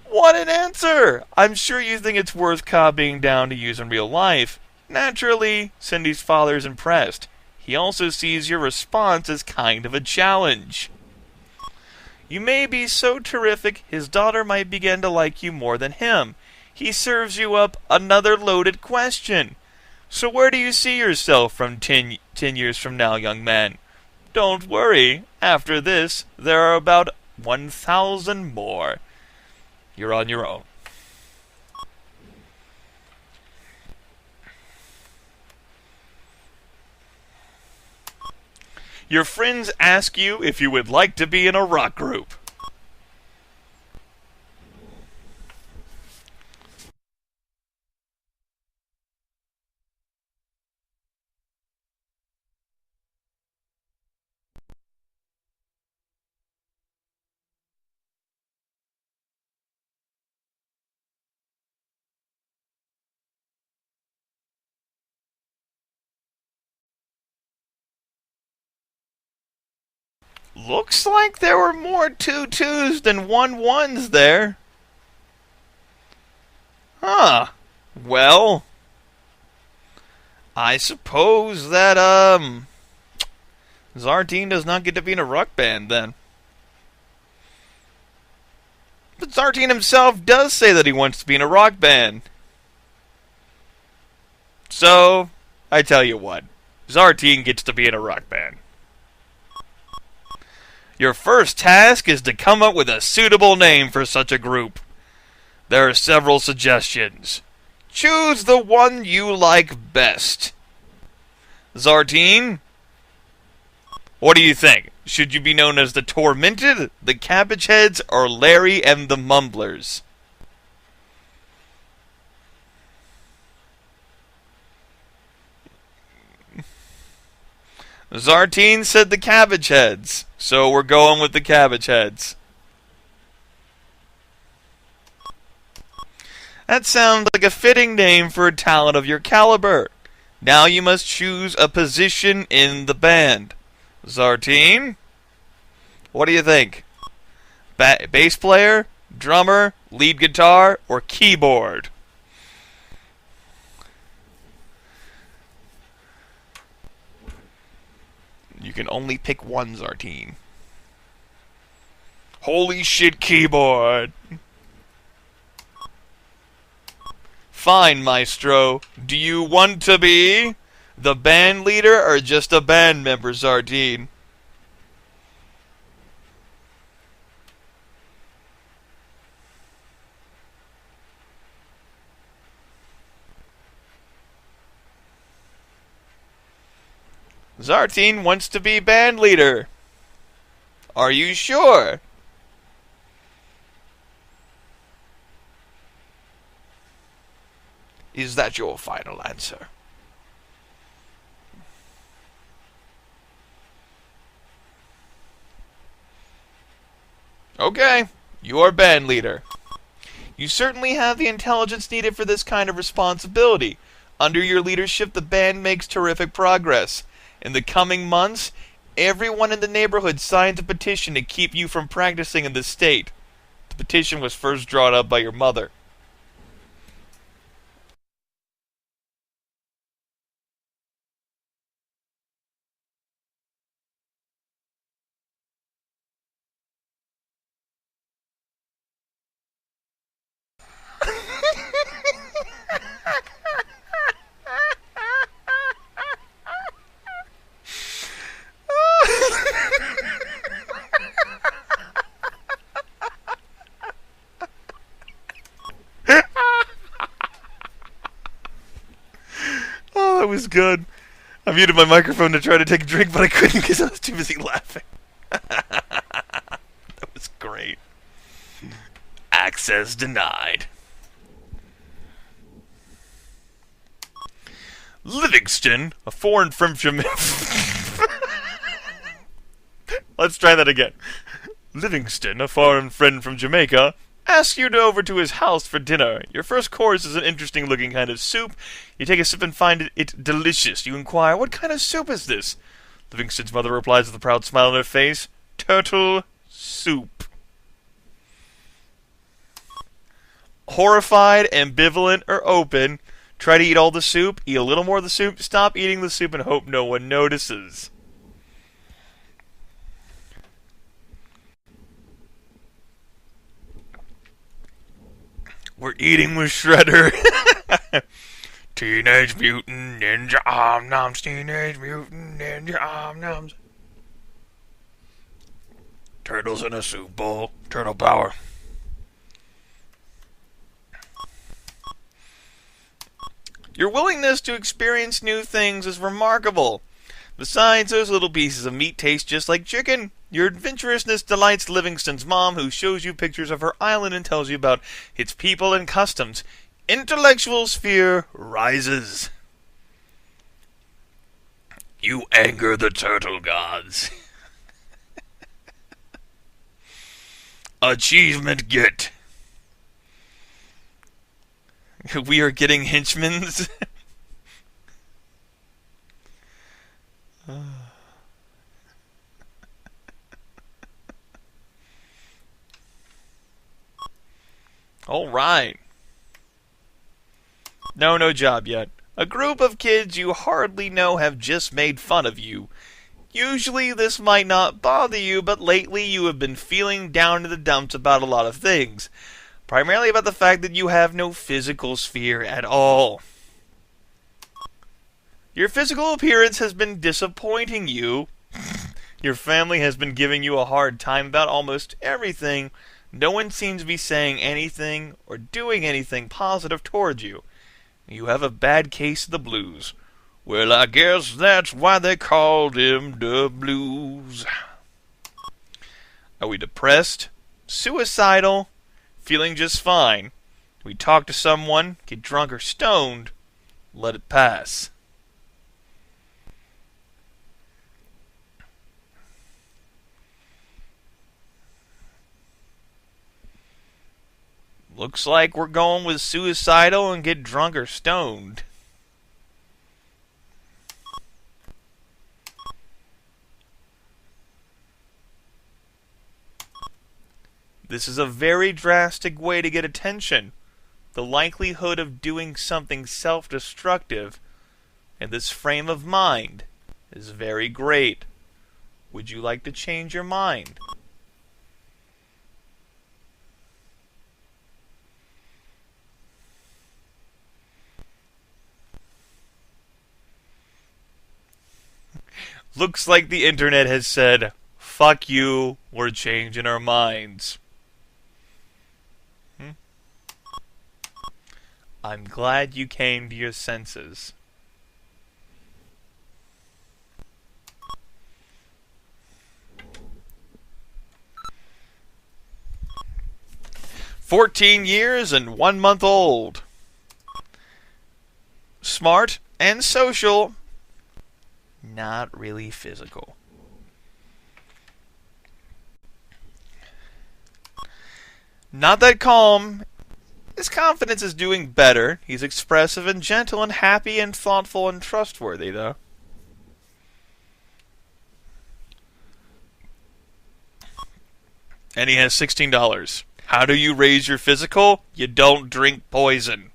What an answer! I'm sure you think it's worth copying down to use in real life. Naturally, Cindy's father is impressed. He also sees your response as kind of a challenge. You may be so terrific, his daughter might begin to like you more than him. He serves you up another loaded question. So where do you see yourself from 10 years from now, young man? Don't worry. After this, there are about 1,000 more. You're on your own. Your friends ask you if you would like to be in a rock group. Looks like there were more 2-2s than 1-1s there. Huh. Well, I suppose that, Zartine does not get to be in a rock band, then. But Zartine himself does say that he wants to be in a rock band. So, I tell you what. Zartine gets to be in a rock band. Your first task is to come up with a suitable name for such a group. There are several suggestions. Choose the one you like best. Zartine, what do you think? Should you be known as the Tormented, the Cabbage Heads, or Larry and the Mumblers? Zartine said the Cabbage Heads, so we're going with the Cabbage Heads. That sounds like a fitting name for a talent of your caliber. Now you must choose a position in the band. Zartine, what do you think? Bass player, drummer, lead guitar, or keyboard? You can only pick one, Zartine. Holy shit, keyboard! Fine, Maestro. Do you want to be the band leader or just a band member, Zartine? Zartine wants to be band leader. Are you sure? Is that your final answer? Okay, you are band leader. You certainly have the intelligence needed for this kind of responsibility. Under your leadership, the band makes terrific progress. In the coming months, everyone in the neighborhood signs a petition to keep you from practicing in this state. The petition was first drawn up by your mother. Oh, that was good. I muted my microphone to try to take a drink, but I couldn't because I was too busy laughing. That was great. Access denied. Livingston, a foreign from Jamaica. Let's try that again. Livingston, a foreign friend from Jamaica, asks you over to his house for dinner. Your first course is an interesting-looking kind of soup. You take a sip and find it delicious. You inquire, what kind of soup is this? Livingston's mother replies with a proud smile on her face, turtle soup. Horrified, ambivalent, or open, try to eat all the soup, eat a little more of the soup, stop eating the soup, and hope no one notices. We're eating with Shredder. Teenage Mutant Ninja Om-Noms, Teenage Mutant Ninja Om-Noms. Turtles in a soup bowl. Turtle power. Your willingness to experience new things is remarkable. Besides, those little pieces of meat taste just like chicken. Your adventurousness delights Livingston's mom, who shows you pictures of her island and tells you about its people and customs. Intellectual sphere rises. You anger the turtle gods. Achievement get. We are getting henchmen's. All right. No job yet. A group of kids you hardly know have just made fun of you. Usually this might not bother you, but lately you have been feeling down in the dumps about a lot of things. Primarily about the fact that you have no physical sphere at all. Your physical appearance has been disappointing you. Your family has been giving you a hard time about almost everything. No one seems to be saying anything or doing anything positive towards you. You have a bad case of the blues. Well, I guess that's why they called him the blues. Are we depressed? Suicidal? Feeling just fine? We talk to someone, get drunk or stoned, let it pass. Looks like we're going with suicidal and get drunk or stoned. This is a very drastic way to get attention. The likelihood of doing something self-destructive in this frame of mind is very great. Would you like to change your mind? Looks like the internet has said, fuck you, we're changing our minds. I'm glad you came to your senses. "14 years and 1 month old. Smart and social. Not really physical. Not that calm. His confidence is doing better. He's expressive and gentle and happy and thoughtful and trustworthy, though. And he has $16. How do you raise your physical? You don't drink poison.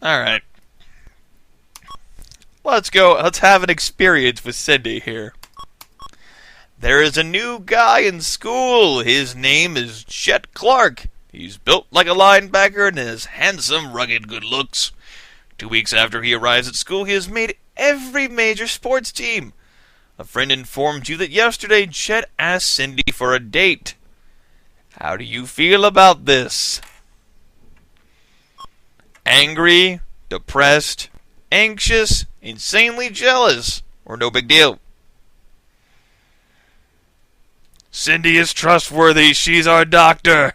Alright. Let's go. Let's have an experience with Cindy here. There is a new guy in school. His name is Chet Clark. He's built like a linebacker and has handsome, rugged good looks. 2 weeks after he arrives at school, he has made every major sports team. A friend informed you that yesterday Chet asked Cindy for a date. How do you feel about this? Angry, depressed, anxious, insanely jealous, or no big deal. Cindy is trustworthy. She's our doctor.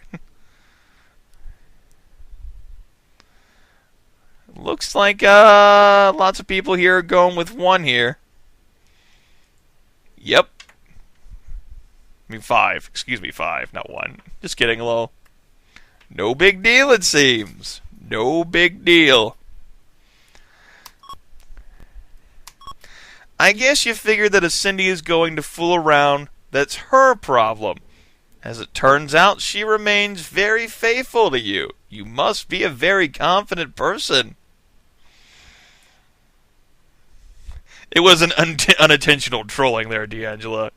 Looks like lots of people here are going with 1 here. Yep. I mean 5. Excuse me, 5, not 1. Just kidding, hello. No big deal, it seems. No big deal. I guess you figured that if Cindy is going to fool around, that's her problem. As it turns out, she remains very faithful to you. You must be a very confident person. It was an unintentional trolling there, D'Angela.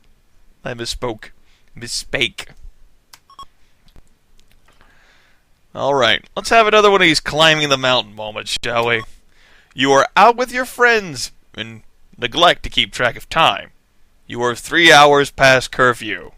I misspoke. Misspake. Alright, let's have another one of these climbing the mountain moments, shall we? You are out with your friends and neglect to keep track of time. You are 3 hours past curfew.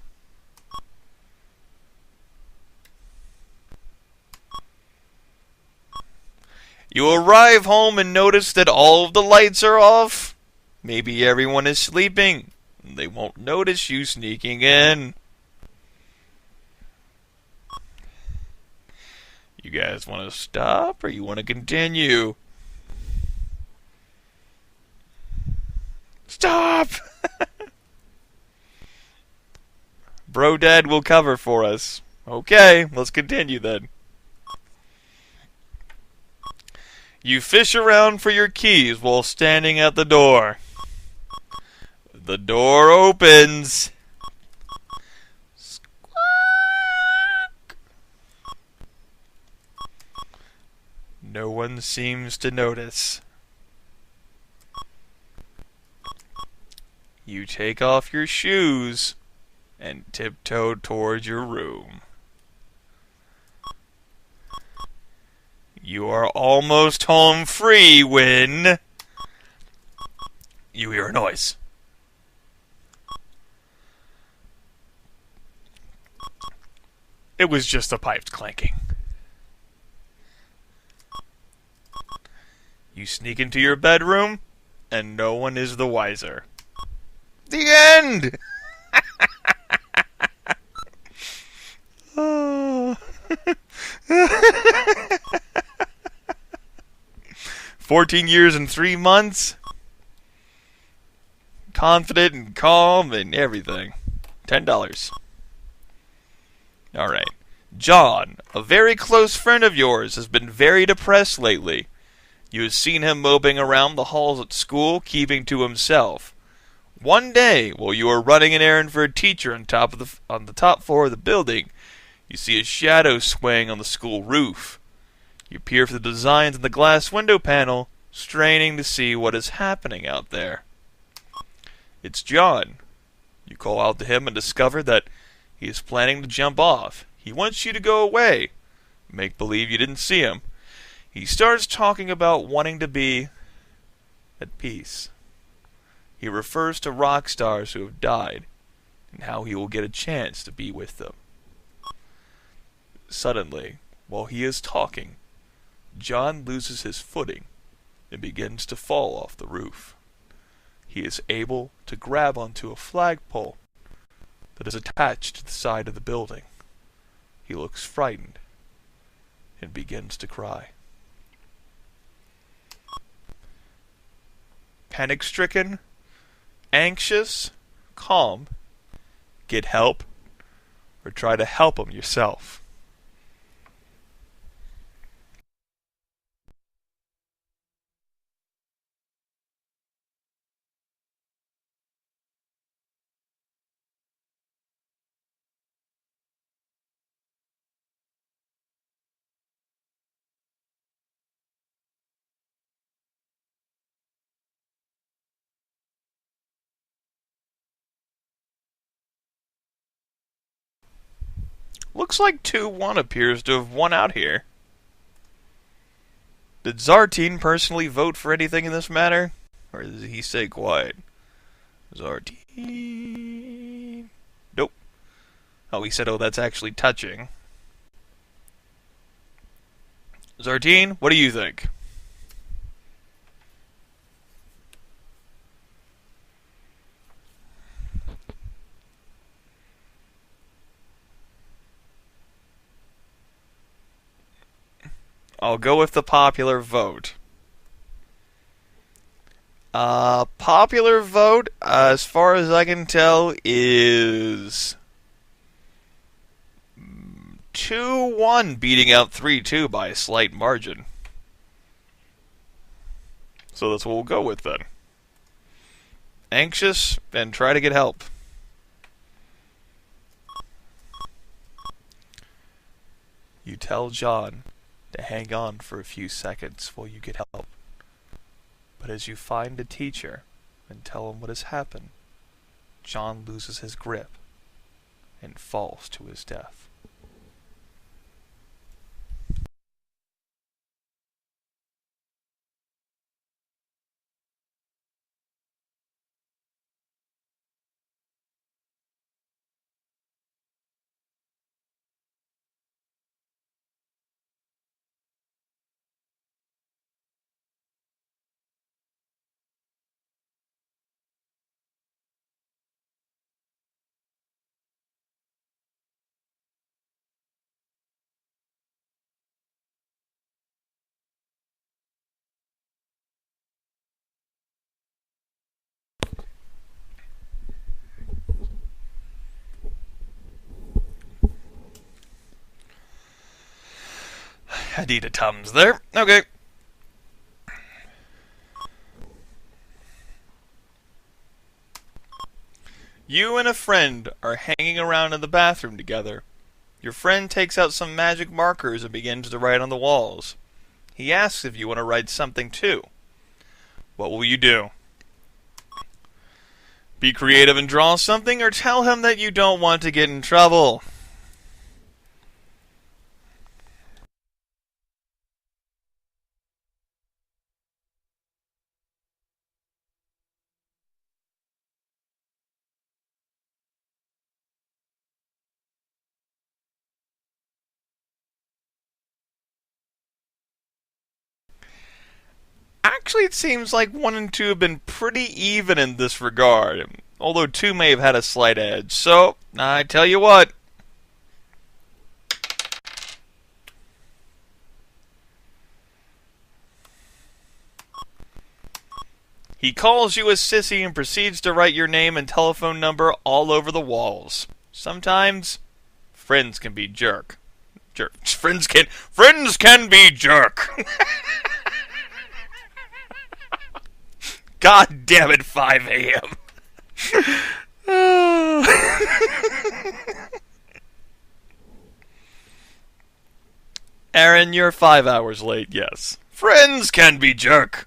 You arrive home and notice that all of the lights are off. Maybe everyone is sleeping. They won't notice you sneaking in. You guys want to stop or you want to continue? Stop! Bro Dad will cover for us. Okay, let's continue then. You fish around for your keys while standing at the door. The door opens. Squawk. No one seems to notice. You take off your shoes and tiptoe towards your room. You are almost home free when you hear a noise. It was just the pipes clanking. You sneak into your bedroom, and no one is the wiser. The end! 14 years and 3 months. Confident and calm and everything. $10. Alright. John, a very close friend of yours, has been very depressed lately. You have seen him moping around the halls at school, keeping to himself. One day, while you are running an errand for a teacher on the top floor of the building, you see a shadow swaying on the school roof. You peer through the designs in the glass window panel, straining to see what is happening out there. It's John. You call out to him and discover that he is planning to jump off. He wants you to go away. Make believe you didn't see him. He starts talking about wanting to be at peace. He refers to rock stars who have died and how he will get a chance to be with them. Suddenly, while he is talking, John loses his footing and begins to fall off the roof. He is able to grab onto a flagpole that is attached to the side of the building. He looks frightened and begins to cry. Panic-stricken, anxious, calm, get help, or try to help him yourself. Looks like 2-1 appears to have won out here. Did Zartine personally vote for anything in this matter? Or did he stay quiet? Zartine... Nope. Oh, he said, oh, that's actually touching. Zartine, what do you think? I'll go with the popular vote. Popular vote, as far as I can tell, is 2-1, beating out 3-2 by a slight margin. So that's what we'll go with then. Anxious, and try to get help. You tell John to hang on for a few seconds while you get help. But as you find a teacher and tell him what has happened, John loses his grip and falls to his death. I need a Tums there. Okay. You and a friend are hanging around in the bathroom together. Your friend takes out some magic markers and begins to write on the walls. He asks if you want to write something too. What will you do? Be creative and draw something, or tell him that you don't want to get in trouble. Actually, it seems like 1 and 2 have been pretty even in this regard, although 2 may have had a slight edge. So, I tell you what. He calls you a sissy and proceeds to write your name and telephone number all over the walls. Sometimes, friends can be jerk. Friends can be jerk. God damn it, 5 a.m. Aaron, you're 5 hours late, yes. Friends can be jerk.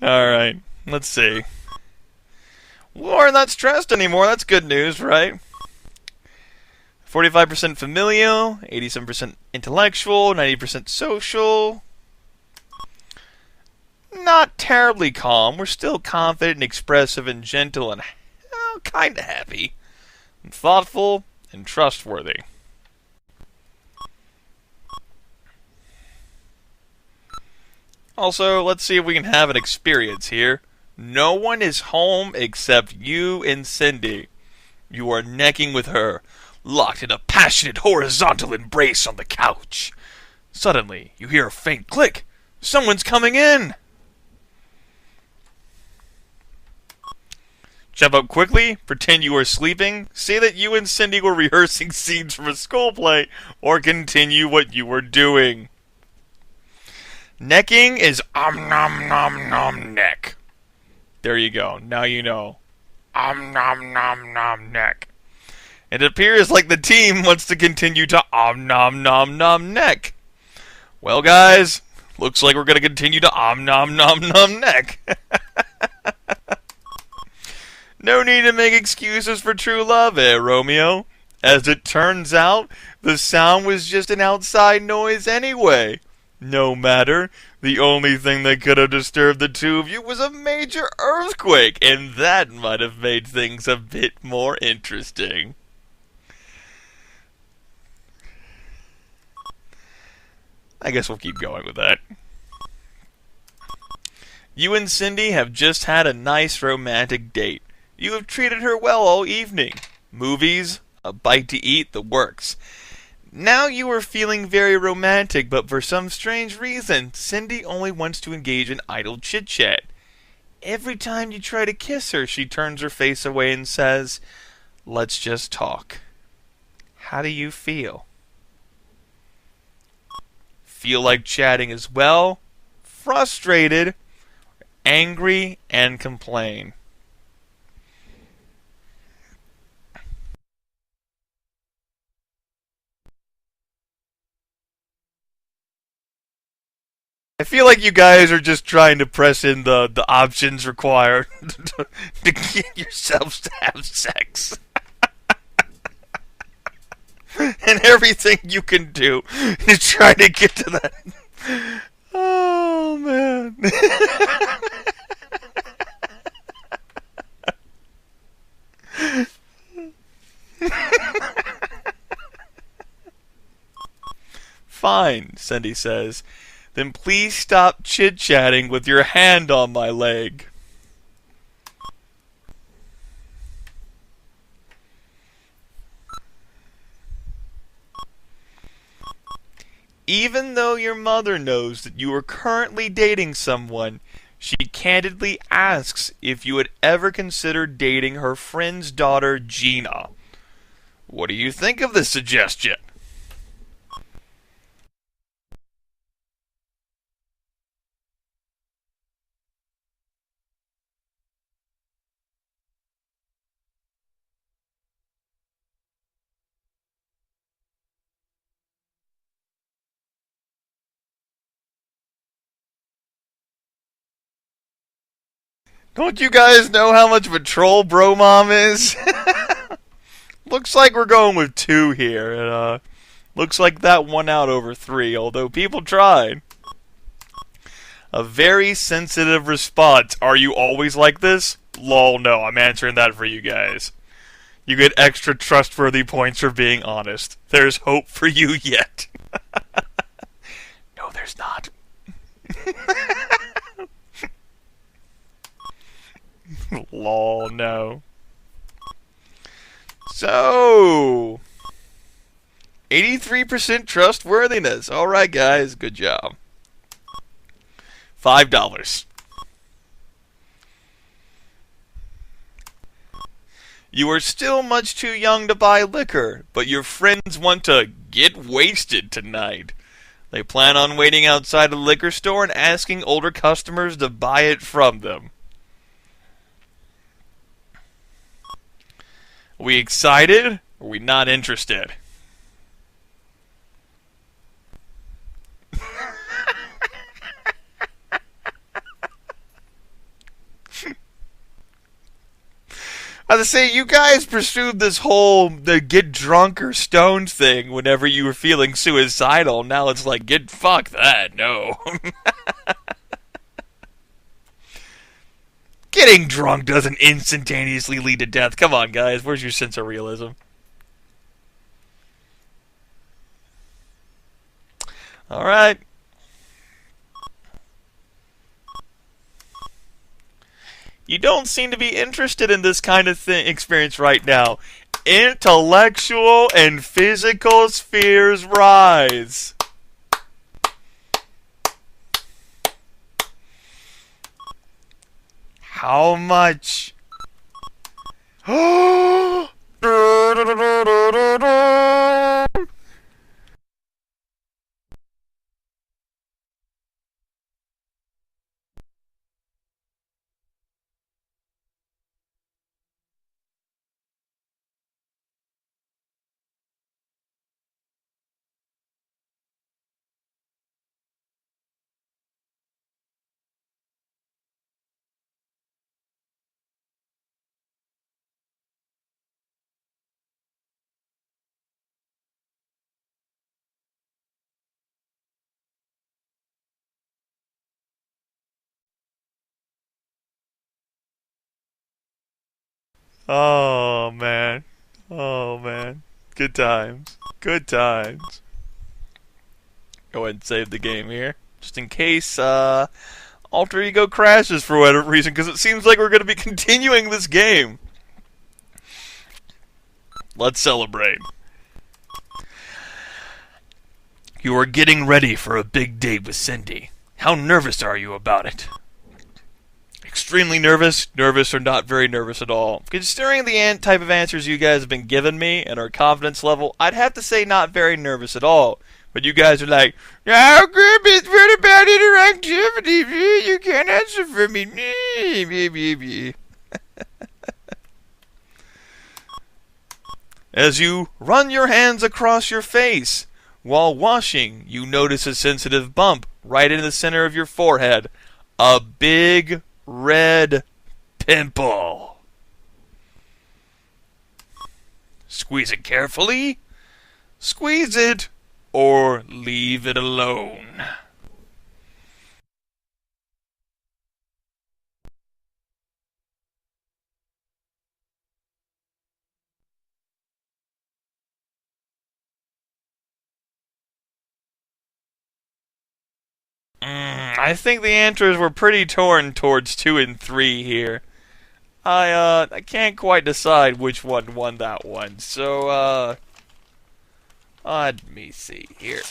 Alright, let's see. We're not stressed anymore, that's good news, right? 45% familial, 87% intellectual, 90% social. Not terribly calm. We're still confident and expressive and gentle and kind of happy. And thoughtful and trustworthy. Also, let's see if we can have an experience here. No one is home except you and Cindy. You are necking with her, locked in a passionate horizontal embrace on the couch. Suddenly, you hear a faint click. Someone's coming in! Jump up quickly, pretend you are sleeping, say that you and Cindy were rehearsing scenes from a school play, or continue what you were doing. Necking is nom nom nom neck. There you go, now you know. Nom nom neck. It appears like the team wants to continue to nom nom neck. Well guys, looks like we're going to continue to nom nom neck. No need to make excuses for true love, Romeo? As it turns out, the sound was just an outside noise anyway. No matter, the only thing that could have disturbed the two of you was a major earthquake, and that might have made things a bit more interesting. I guess we'll keep going with that. You and Cindy have just had a nice romantic date. You have treated her well all evening. Movies, a bite to eat, the works. Now you are feeling very romantic, but for some strange reason, Cindy only wants to engage in idle chit-chat. Every time you try to kiss her, she turns her face away and says, "Let's just talk." How do you feel? Feel like chatting as well? Frustrated, angry, and complain? I feel like you guys are just trying to press in the options required to get yourselves to have sex. And everything you can do to try to get to that. Oh, man. Fine, Cindy says. Then please stop chit-chatting with your hand on my leg. Even though your mother knows that you are currently dating someone, she candidly asks if you would ever consider dating her friend's daughter, Gina. What do you think of this suggestion? Don't you guys know how much of a troll Bro Mom is? Looks like we're going with 2 here. And, looks like that won out over 3, although people tried. A very sensitive response. Are you always like this? Lol, no, I'm answering that for you guys. You get extra trustworthy points for being honest. There's hope for you yet. No, there's not. Lol, no. So, 83% trustworthiness. Alright, guys, good job. $5. You are still much too young to buy liquor, but your friends want to get wasted tonight. They plan on waiting outside a liquor store and asking older customers to buy it from them. Are we excited? Or are we not interested? I was saying, you guys pursued this whole the get drunk or stoned thing whenever you were feeling suicidal. Now it's like, get fuck that, no. Getting drunk doesn't instantaneously lead to death. Come on, guys. Where's your sense of realism? Alright. You don't seem to be interested in this kind of experience right now. Intellectual and physical spheres rise. How much? Oh, man. Oh, man. Good times. Good times. Go ahead and save the game here. Just in case, Alter Ego crashes for whatever reason, because it seems like we're going to be continuing this game. Let's celebrate. You are getting ready for a big date with Cindy. How nervous are you about it? Extremely nervous, nervous, or not very nervous at all. Considering the type of answers you guys have been giving me and our confidence level, I'd have to say not very nervous at all. But you guys are like, "Oh, Grimith, what about interactivity? You can't answer for me." As you run your hands across your face while washing, you notice a sensitive bump right in the center of your forehead. A big red pimple. Squeeze it carefully. Squeeze it or leave it alone. I think the answers were pretty torn towards 2 and 3 here. I can't quite decide which one won that one. So, let me see here.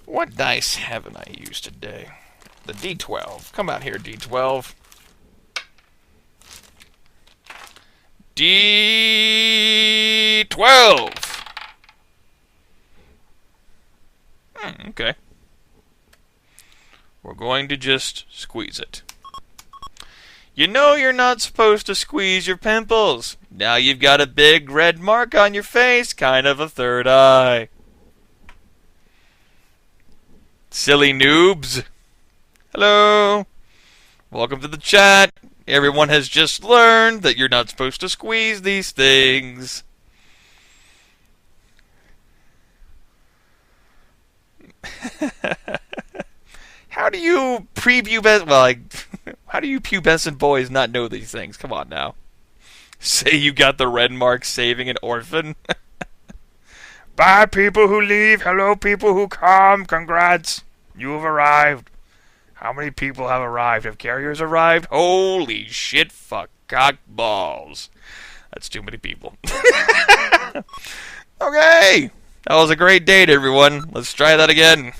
What dice haven't I used today? The D12. Come out here, D12. D12! Okay. We're going to just squeeze it. You know you're not supposed to squeeze your pimples. Now you've got a big red mark on your face, kind of a third eye. Silly noobs. Hello. Welcome to the chat. Everyone has just learned that you're not supposed to squeeze these things. How do you how do you pubescent boys not know these things? Come on now. Say you got the red mark saving an orphan? Bye, people who leave. Hello, people who come. Congrats. You have arrived. How many people have arrived? Have carriers arrived? Holy shit, fuck, cock, balls. That's too many people. Okay. That was a great date, everyone. Let's try that again.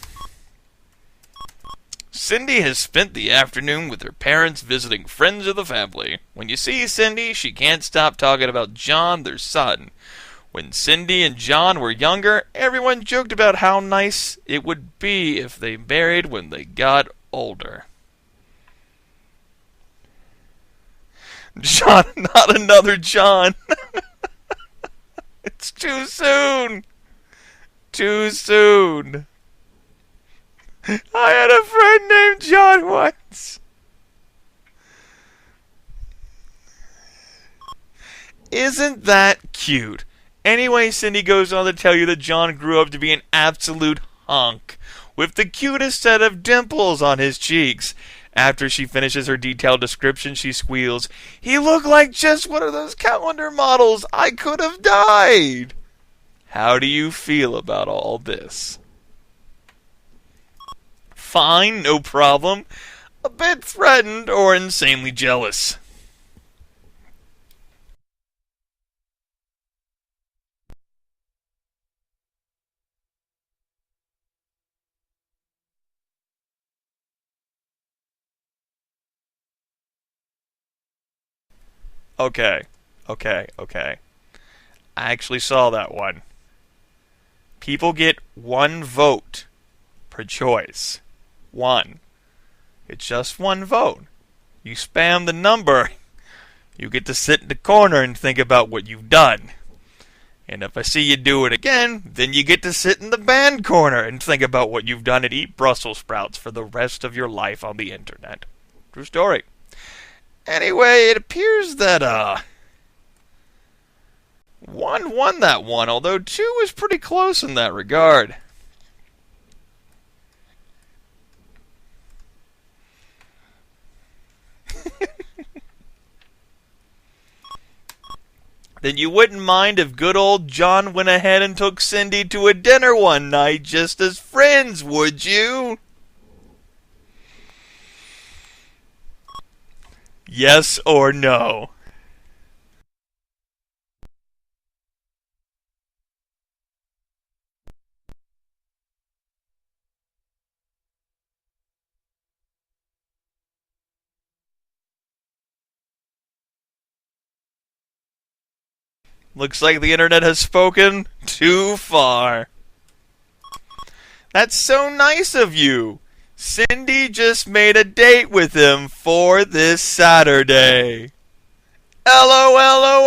Cindy has spent the afternoon with her parents visiting friends of the family. When you see Cindy, she can't stop talking about John, their son. When Cindy and John were younger, everyone joked about how nice it would be if they married when they got older. John, not another John. It's too soon. Too soon. I had a friend named John once. Isn't that cute? Anyway, Cindy goes on to tell you that John grew up to be an absolute hunk, with the cutest set of dimples on his cheeks. After she finishes her detailed description, she squeals, "He looked like just one of those calendar models. I could have died." How do you feel about all this? Fine, no problem. A bit threatened or insanely jealous. Okay. I actually saw that one. People get 1 vote per choice. 1. It's just 1 vote. You spam the number, you get to sit in the corner and think about what you've done. And if I see you do it again, then you get to sit in the band corner and think about what you've done and eat Brussels sprouts for the rest of your life on the internet. True story. Anyway, it appears that, 1 won that one, although 2 was pretty close in that regard. Then you wouldn't mind if good old John went ahead and took Cindy to a dinner one night just as friends, would you? Yes or no? Looks like the internet has spoken too far. That's so nice of you. Cindy just made a date with him for this Saturday. LOL.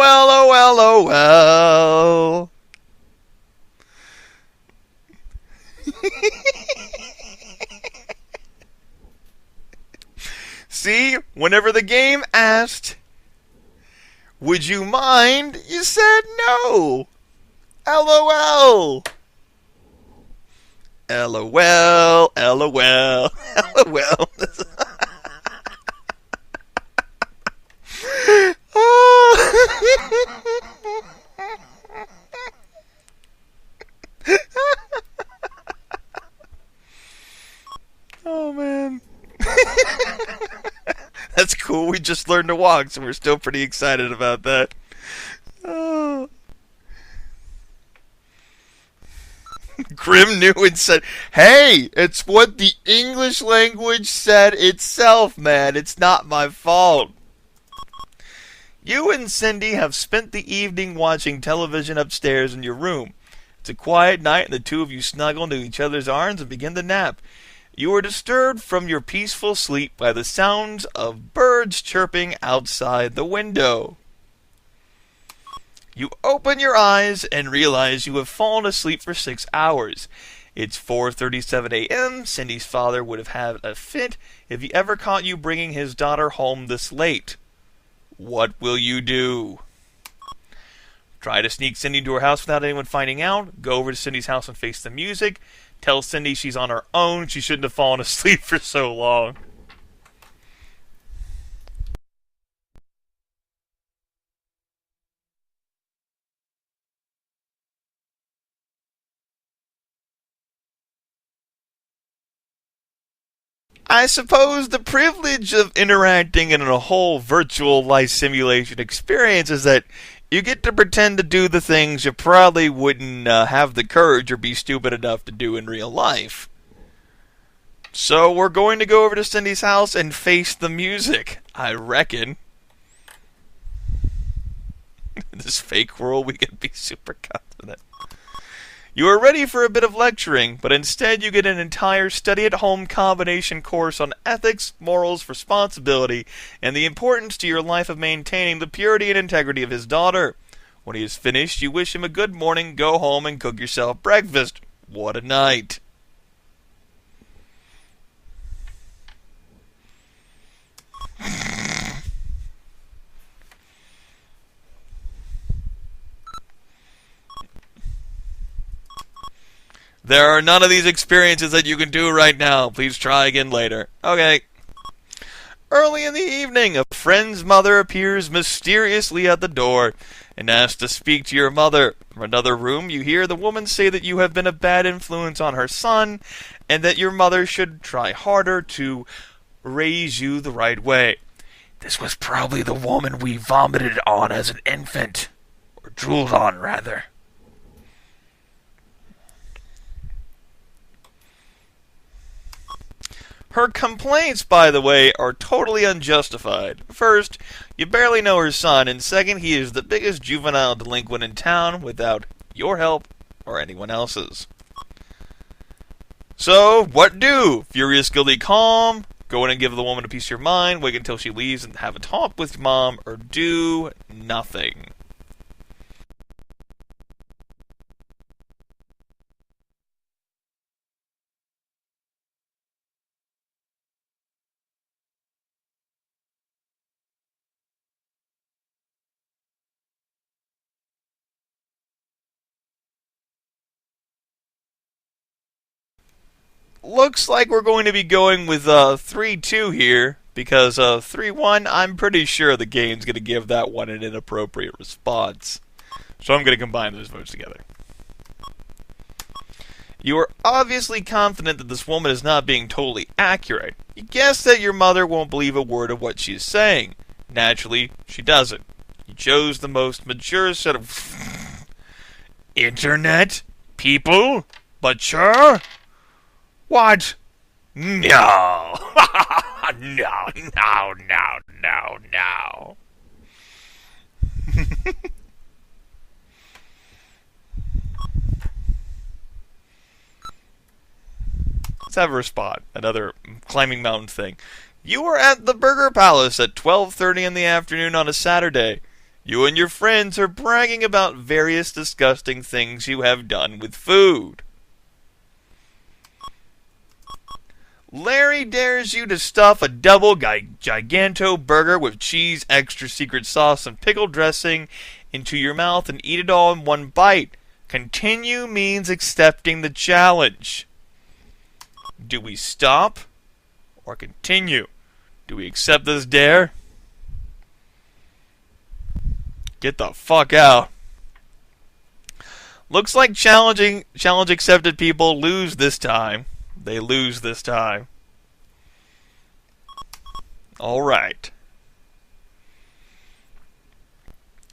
See, whenever the game asked, would you mind, you said no. LOL. LOL. Oh, man. That's cool. We just learned to walk, so we're still pretty excited about that. Oh. Grim knew and said, hey, it's what the English language said itself, man. It's not my fault. You and Cindy have spent the evening watching television upstairs in your room. It's a quiet night, and the two of you snuggle into each other's arms and begin to nap. You are disturbed from your peaceful sleep by the sounds of birds chirping outside the window. You open your eyes and realize you have fallen asleep for 6 hours. It's 4:37 a.m. Cindy's father would have had a fit if he ever caught you bringing his daughter home this late. What will you do? Try to sneak Cindy into her house without anyone finding out. Go over to Cindy's house and face the music. Tell Cindy she's on her own. She shouldn't have fallen asleep for so long. I suppose the privilege of interacting in a whole virtual life simulation experience is that you get to pretend to do the things you probably wouldn't have the courage or be stupid enough to do in real life. So we're going to go over to Cindy's house and face the music, I reckon. In this fake world, we can be super confident. You are ready for a bit of lecturing, but instead you get an entire study-at-home combination course on ethics, morals, responsibility, and the importance to your life of maintaining the purity and integrity of his daughter. When he is finished, you wish him a good morning, go home, and cook yourself breakfast. What a night. There are none of these experiences that you can do right now. Please try again later. Okay. Early in the evening, a friend's mother appears mysteriously at the door and asks to speak to your mother. From another room, you hear the woman say that you have been a bad influence on her son and that your mother should try harder to raise you the right way. This was probably the woman we vomited on as an infant. Or drooled on, rather. Her complaints, by the way, are totally unjustified. First, you barely know her son, and second, he is the biggest juvenile delinquent in town without your help or anyone else's. So, what do? Furiously calm, go in and give the woman a piece of your mind, wait until she leaves and have a talk with mom, or do nothing. Looks like we're going to be going with 3-2 here, because 3-1, I'm pretty sure the game's going to give that one an inappropriate response. So I'm going to combine those votes together. You are obviously confident that this woman is not being totally accurate. You guess that your mother won't believe a word of what she's saying. Naturally, she doesn't. You chose the most mature set of internet people, but sure. What? No. No. Let's have her spot. Another climbing mountain thing. You were at the Burger Palace at 12:30 in the afternoon on a Saturday. You and your friends are bragging about various disgusting things you have done with food. Larry dares you to stuff a double giganto burger with cheese, extra secret sauce, and pickle dressing into your mouth and eat it all in one bite. Continue means accepting the challenge. Do we stop or continue? Do we accept this dare? Get the fuck out. Looks like challenge accepted people lose this time. They lose this time. Alright.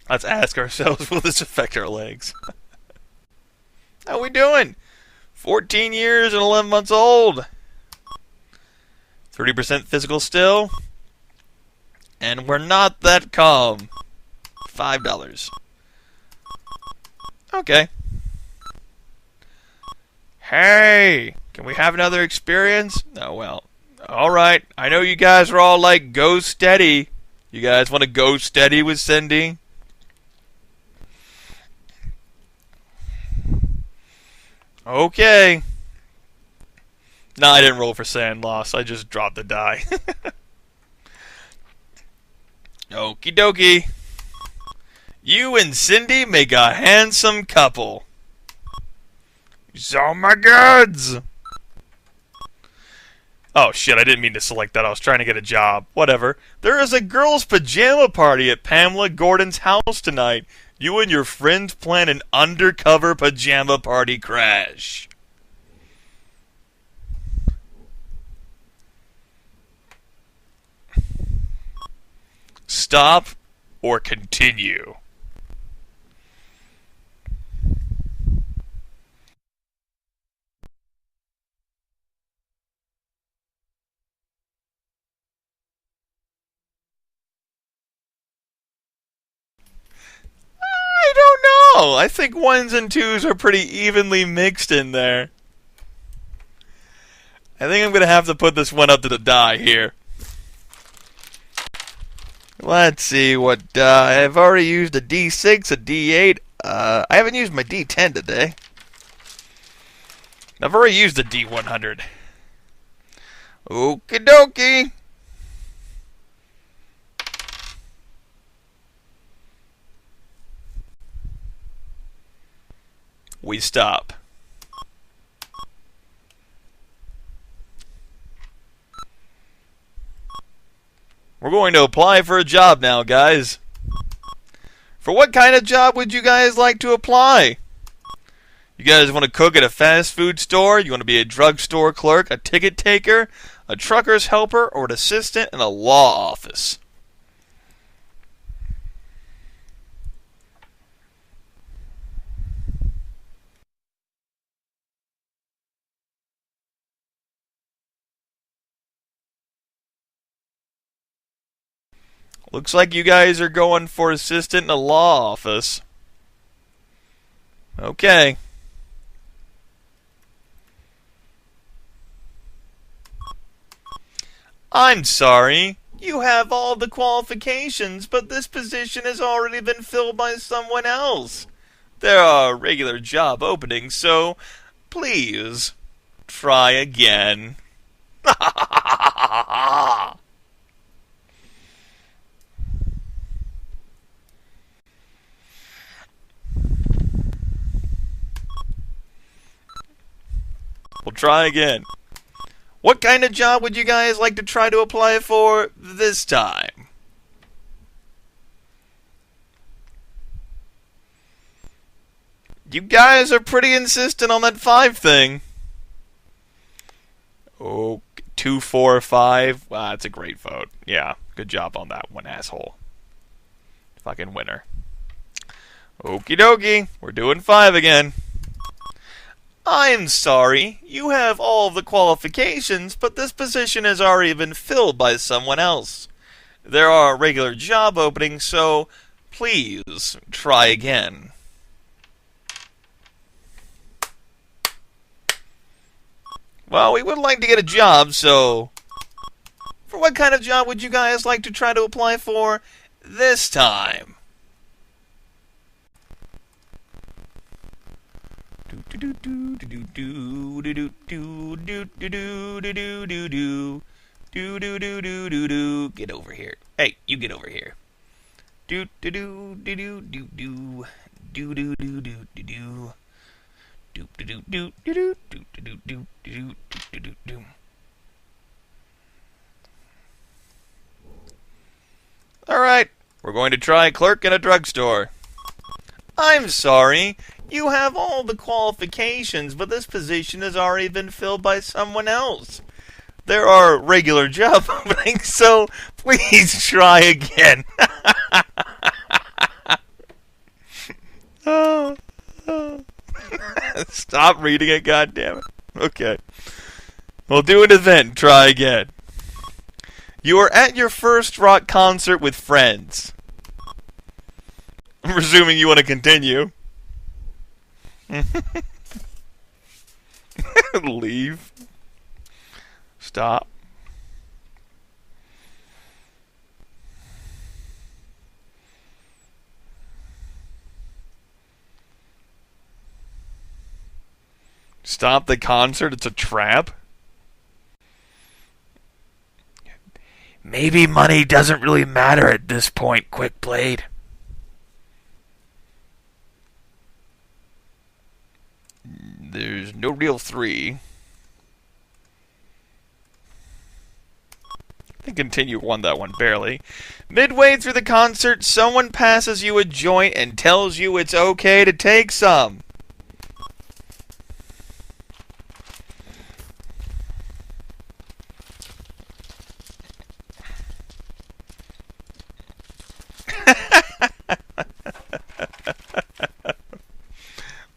Let's ask ourselves, will this affect our legs? How we doing? 14 years and 11 months old. 30% physical still. And we're not that calm. $5. Okay. Hey! Can we have another experience? Oh, well. Alright. I know you guys are all like, go steady. You guys want to go steady with Cindy? Okay. No, I didn't roll for sand loss. I just dropped the die. Okie dokie. You and Cindy make a handsome couple. Saw my goods! Oh shit, I didn't mean to select that. I was trying to get a job. Whatever. There is a girls' pajama party at Pamela Gordon's house tonight. You and your friends plan an undercover pajama party crash. Stop or continue? I don't know. I think ones and twos are pretty evenly mixed in there. I think I'm going to have to put this one up to the die here. Let's see what, I've already used a D6, a D8. I haven't used my D10 today. I've already used a D100. Okie dokie. We stop. We're going to apply for a job now, guys. For what kind of job would you guys like to apply? You guys want to cook at a fast food store? You want to be a drugstore clerk, a ticket taker, a trucker's helper, or an assistant in a law office? Looks like you guys are going for assistant in a law office. Okay. I'm sorry. You have all the qualifications, but this position has already been filled by someone else. There are regular job openings, so please try again. We'll try again. What kind of job would you guys like to try to apply for this time? You guys are pretty insistent on that 5 thing. Oh, 2, 4, 5. Wow, that's a great vote. Yeah, good job on that one, asshole. Fucking winner. Okie dokie. We're doing 5 again. I'm sorry, you have all of the qualifications, but this position has already been filled by someone else. There are regular job openings, so please try again. Well, we would like to get a job, so... For what kind of job would you guys like to try to apply for this time? Get over here. Hey, you get over here. Do do do do do do do do do do do do do. Do do do do do do do do do do do do. All right, we're going to try clerk in a drugstore. I'm sorry, you have all the qualifications, but this position has already been filled by someone else. There are regular job openings, so please try again. Stop reading it, goddammit. Okay. We'll do it then. Try again. You are at your first rock concert with friends. I'm presuming you want to continue. Leave. Stop. Stop the concert, it's a trap? Maybe money doesn't really matter at this point, Quick Blade. There's no real 3. I think Continue won that one, barely. Midway through the concert, someone passes you a joint and tells you it's okay to take some.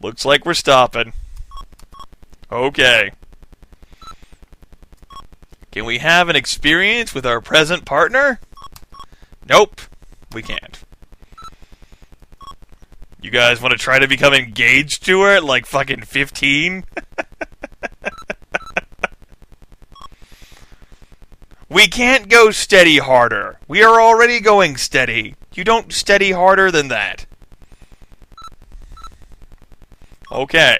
Looks like we're stopping. Okay. Can we have an experience with our present partner? Nope, we can't. You guys want to try to become engaged to her at like fucking 15? We can't go steady harder. We are already going steady. You don't steady harder than that. Okay.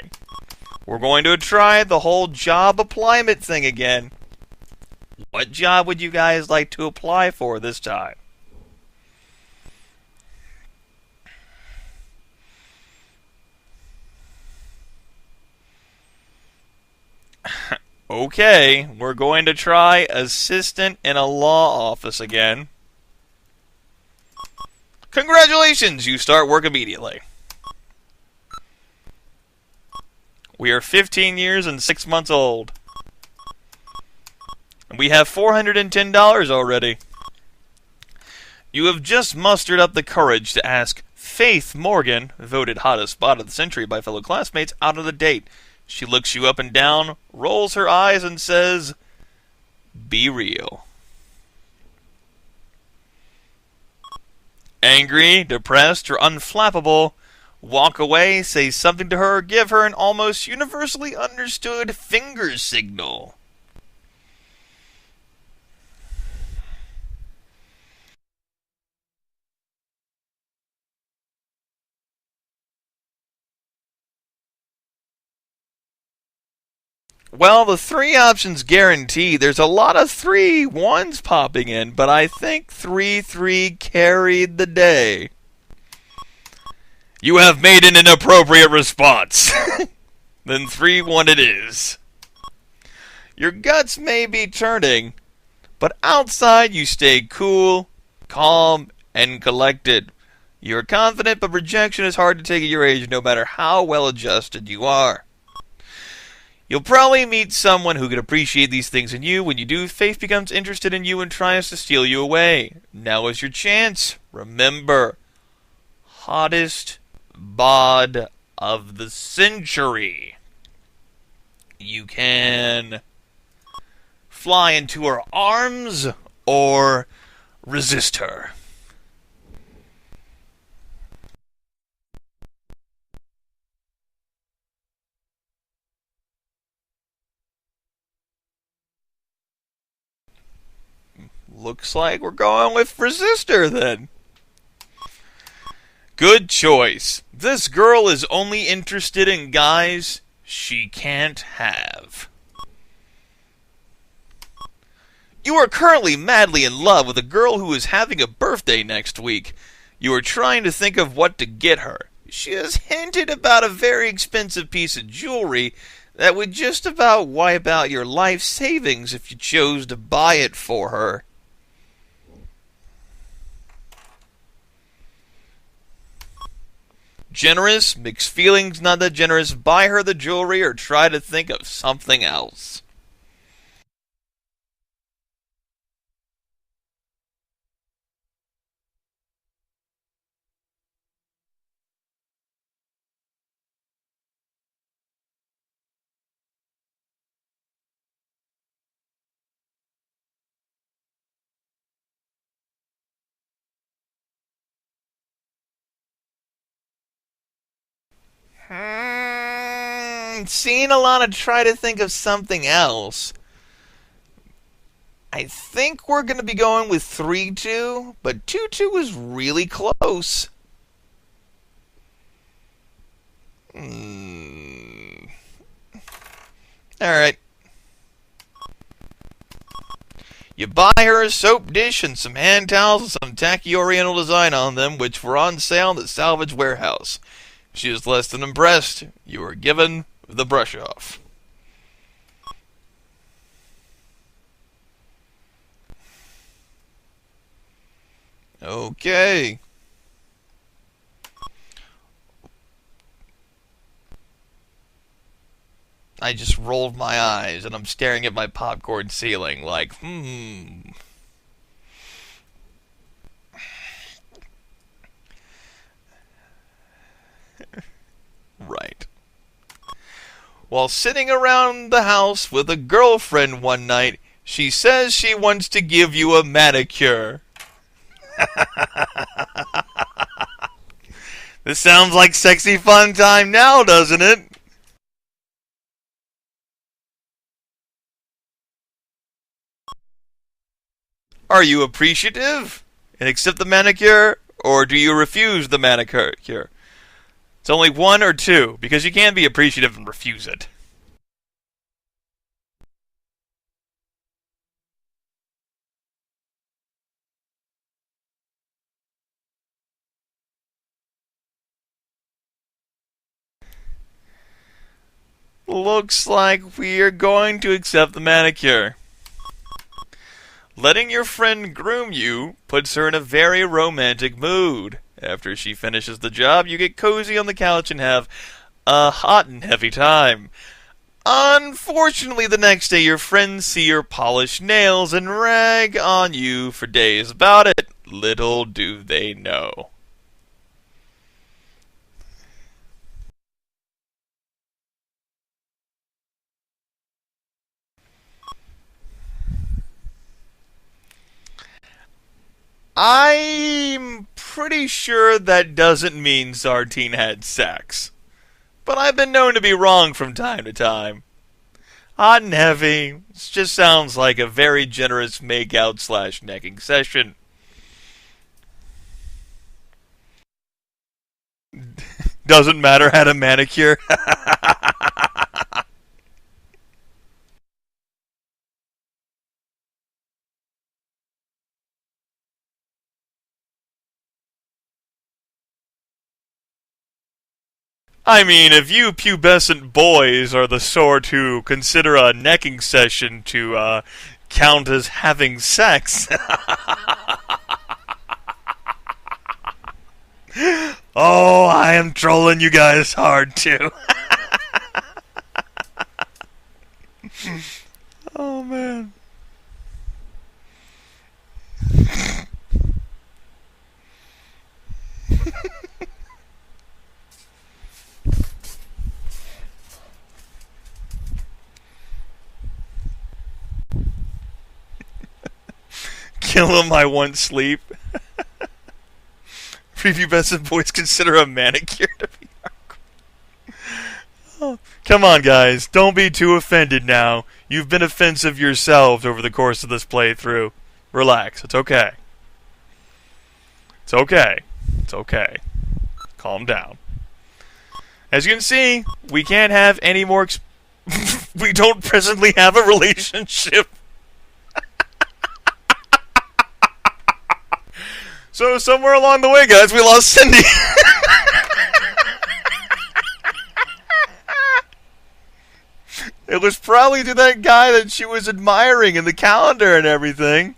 We're going to try the whole job applyment thing again. What job would you guys like to apply for this time? Okay, we're going to try assistant in a law office again. Congratulations, you start work immediately. We are 15 years and 6 months old. And we have $410 already. You have just mustered up the courage to ask Faith Morgan, voted hottest spot of the century by fellow classmates, out on a date. She looks you up and down, rolls her eyes, and says, "Be real." Angry, depressed, or unflappable, walk away, say something to her, give her an almost universally understood finger signal. Well, the 3 options guarantee. There's a lot of 3 ones popping in, but I think 3-3 carried the day. You have made an inappropriate response. Then 3-1 it is. Your guts may be turning, but outside you stay cool, calm, and collected. You're confident, but rejection is hard to take at your age no matter how well adjusted you are. You'll probably meet someone who can appreciate these things in you. When you do, Faith becomes interested in you and tries to steal you away. Now is your chance. Remember, hottest bod of the century. You can fly into her arms or resist her. Looks like we're going with Resistor then. Good choice. This girl is only interested in guys she can't have. You are currently madly in love with a girl who is having a birthday next week. You are trying to think of what to get her. She has hinted about a very expensive piece of jewelry that would just about wipe out your life savings if you chose to buy it for her. Generous, mixed feelings, not that generous. Buy her the jewelry or try to think of something else. Seeing a lot of try to think of something else. I think we're going to be going with 3-2, but 2-2 is really close. Alright. You buy her a soap dish and some hand towels with some tacky oriental design on them, which were on sale in the salvage warehouse. She is less than impressed. You are given the brush off. Okay. I just rolled my eyes and I'm staring at my popcorn ceiling like, Right. While sitting around the house with a girlfriend one night, she says she wants to give you a manicure. This sounds like sexy fun time now, doesn't it? Are you appreciative and accept the manicure, or do you refuse the manicure? It's only one or two, because you can't be appreciative and refuse it. Looks like we are going to accept the manicure. Letting your friend groom you puts her in a very romantic mood. After she finishes the job, you get cozy on the couch and have a hot and heavy time. Unfortunately, the next day your friends see your polished nails and rag on you for days about it. Little do they know. I'm pretty sure that doesn't mean Sartine had sex. But I've been known to be wrong from time to time. Hot and heavy, it just sounds like a very generous make-out/necking session. Doesn't matter, had a manicure. I mean, if you pubescent boys are the sort who consider a necking session to count as having sex. Oh, I am trolling you guys hard too. Oh man. Kill him, I want sleep. Prepubescent boys consider a manicure to be hardcore. Oh, come on, guys. Don't be too offended now. You've been offensive yourselves over the course of this playthrough. Relax. It's okay. It's okay. It's okay. Calm down. As you can see, we can't have any more... we don't presently have a relationship. So somewhere along the way, guys, we lost Cindy. It was probably to that guy that she was admiring in the calendar and everything.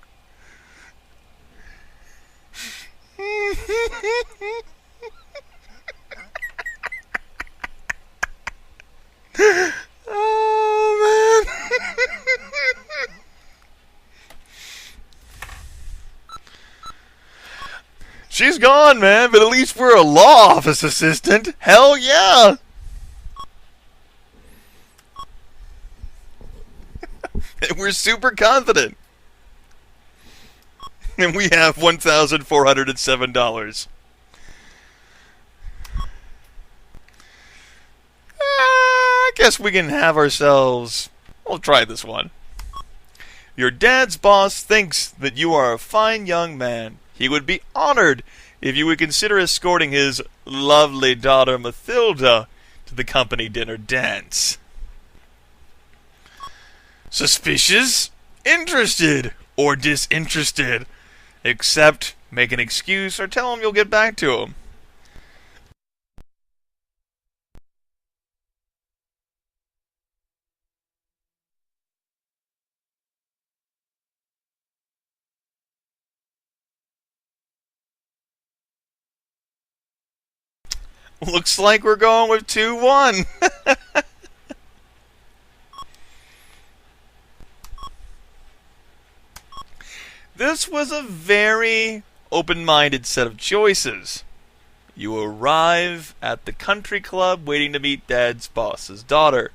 Oh, man. She's gone, man, but at least we're a law office assistant. Hell yeah. And we're super confident. And we have $1,407. I guess we can have ourselves... We'll try this one. Your dad's boss thinks that you are a fine young man. He would be honored if you would consider escorting his lovely daughter Mathilda to the company dinner dance. Suspicious, interested, or disinterested. Accept, make an excuse, or tell him you'll get back to him. Looks like we're going with 2-1. This was a very open-minded set of choices. You arrive at the country club waiting to meet Dad's boss's daughter.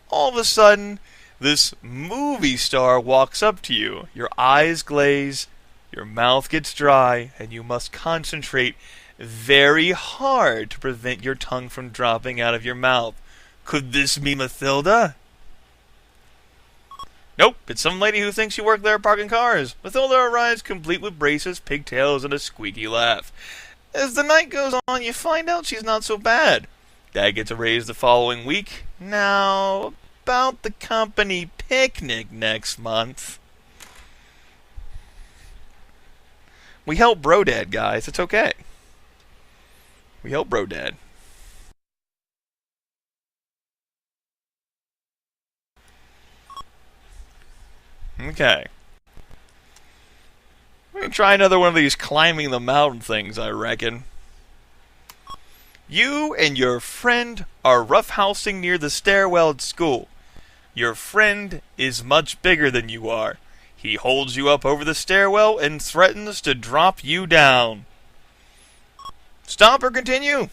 All of a sudden, this movie star walks up to you. Your eyes glaze, your mouth gets dry, and you must concentrate very hard to prevent your tongue from dropping out of your mouth. Could this be Mathilda? Nope, it's some lady who thinks you work there parking cars. Mathilda arrives complete with braces, pigtails, and a squeaky laugh. As the night goes on, you find out she's not so bad. Dad gets a raise the following week. Now, about the company picnic next month. We help Bro Dad, guys. It's okay. We help Bro Dad. Okay. We can try another one of these climbing the mountain things, I reckon. You and your friend are roughhousing near the stairwell at school. Your friend is much bigger than you are. He holds you up over the stairwell and threatens to drop you down. Stop or continue?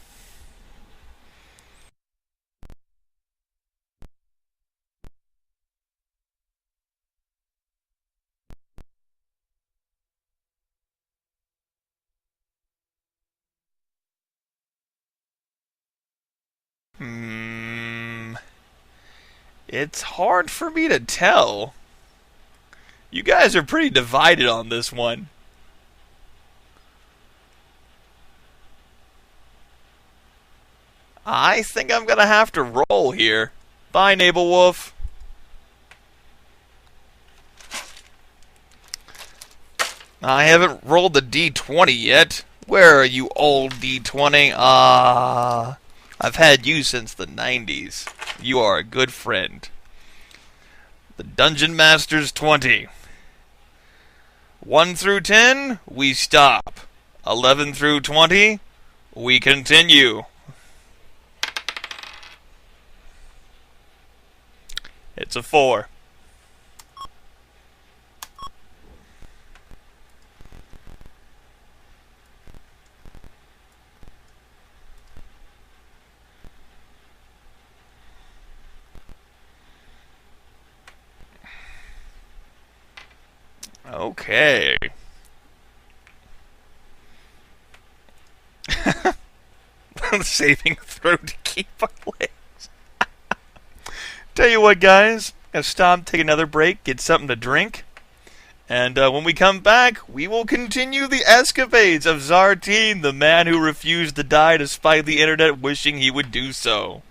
It's hard for me to tell. You guys are pretty divided on this one. I think I'm gonna have to roll here. Bye, Nabelwolf. I haven't rolled the D20 yet. Where are you, old D20? I've had you since the 90s. You are a good friend. The Dungeon Master's 20. 1 through 10, we stop. 11 through 20, we continue. It's a 4. Okay. Saving throw to keep our legs. Tell you what, guys. Gonna stop, take another break, get something to drink, And when we come back, we will continue the escapades of Zartine, the man who refused to die despite the internet wishing he would do so.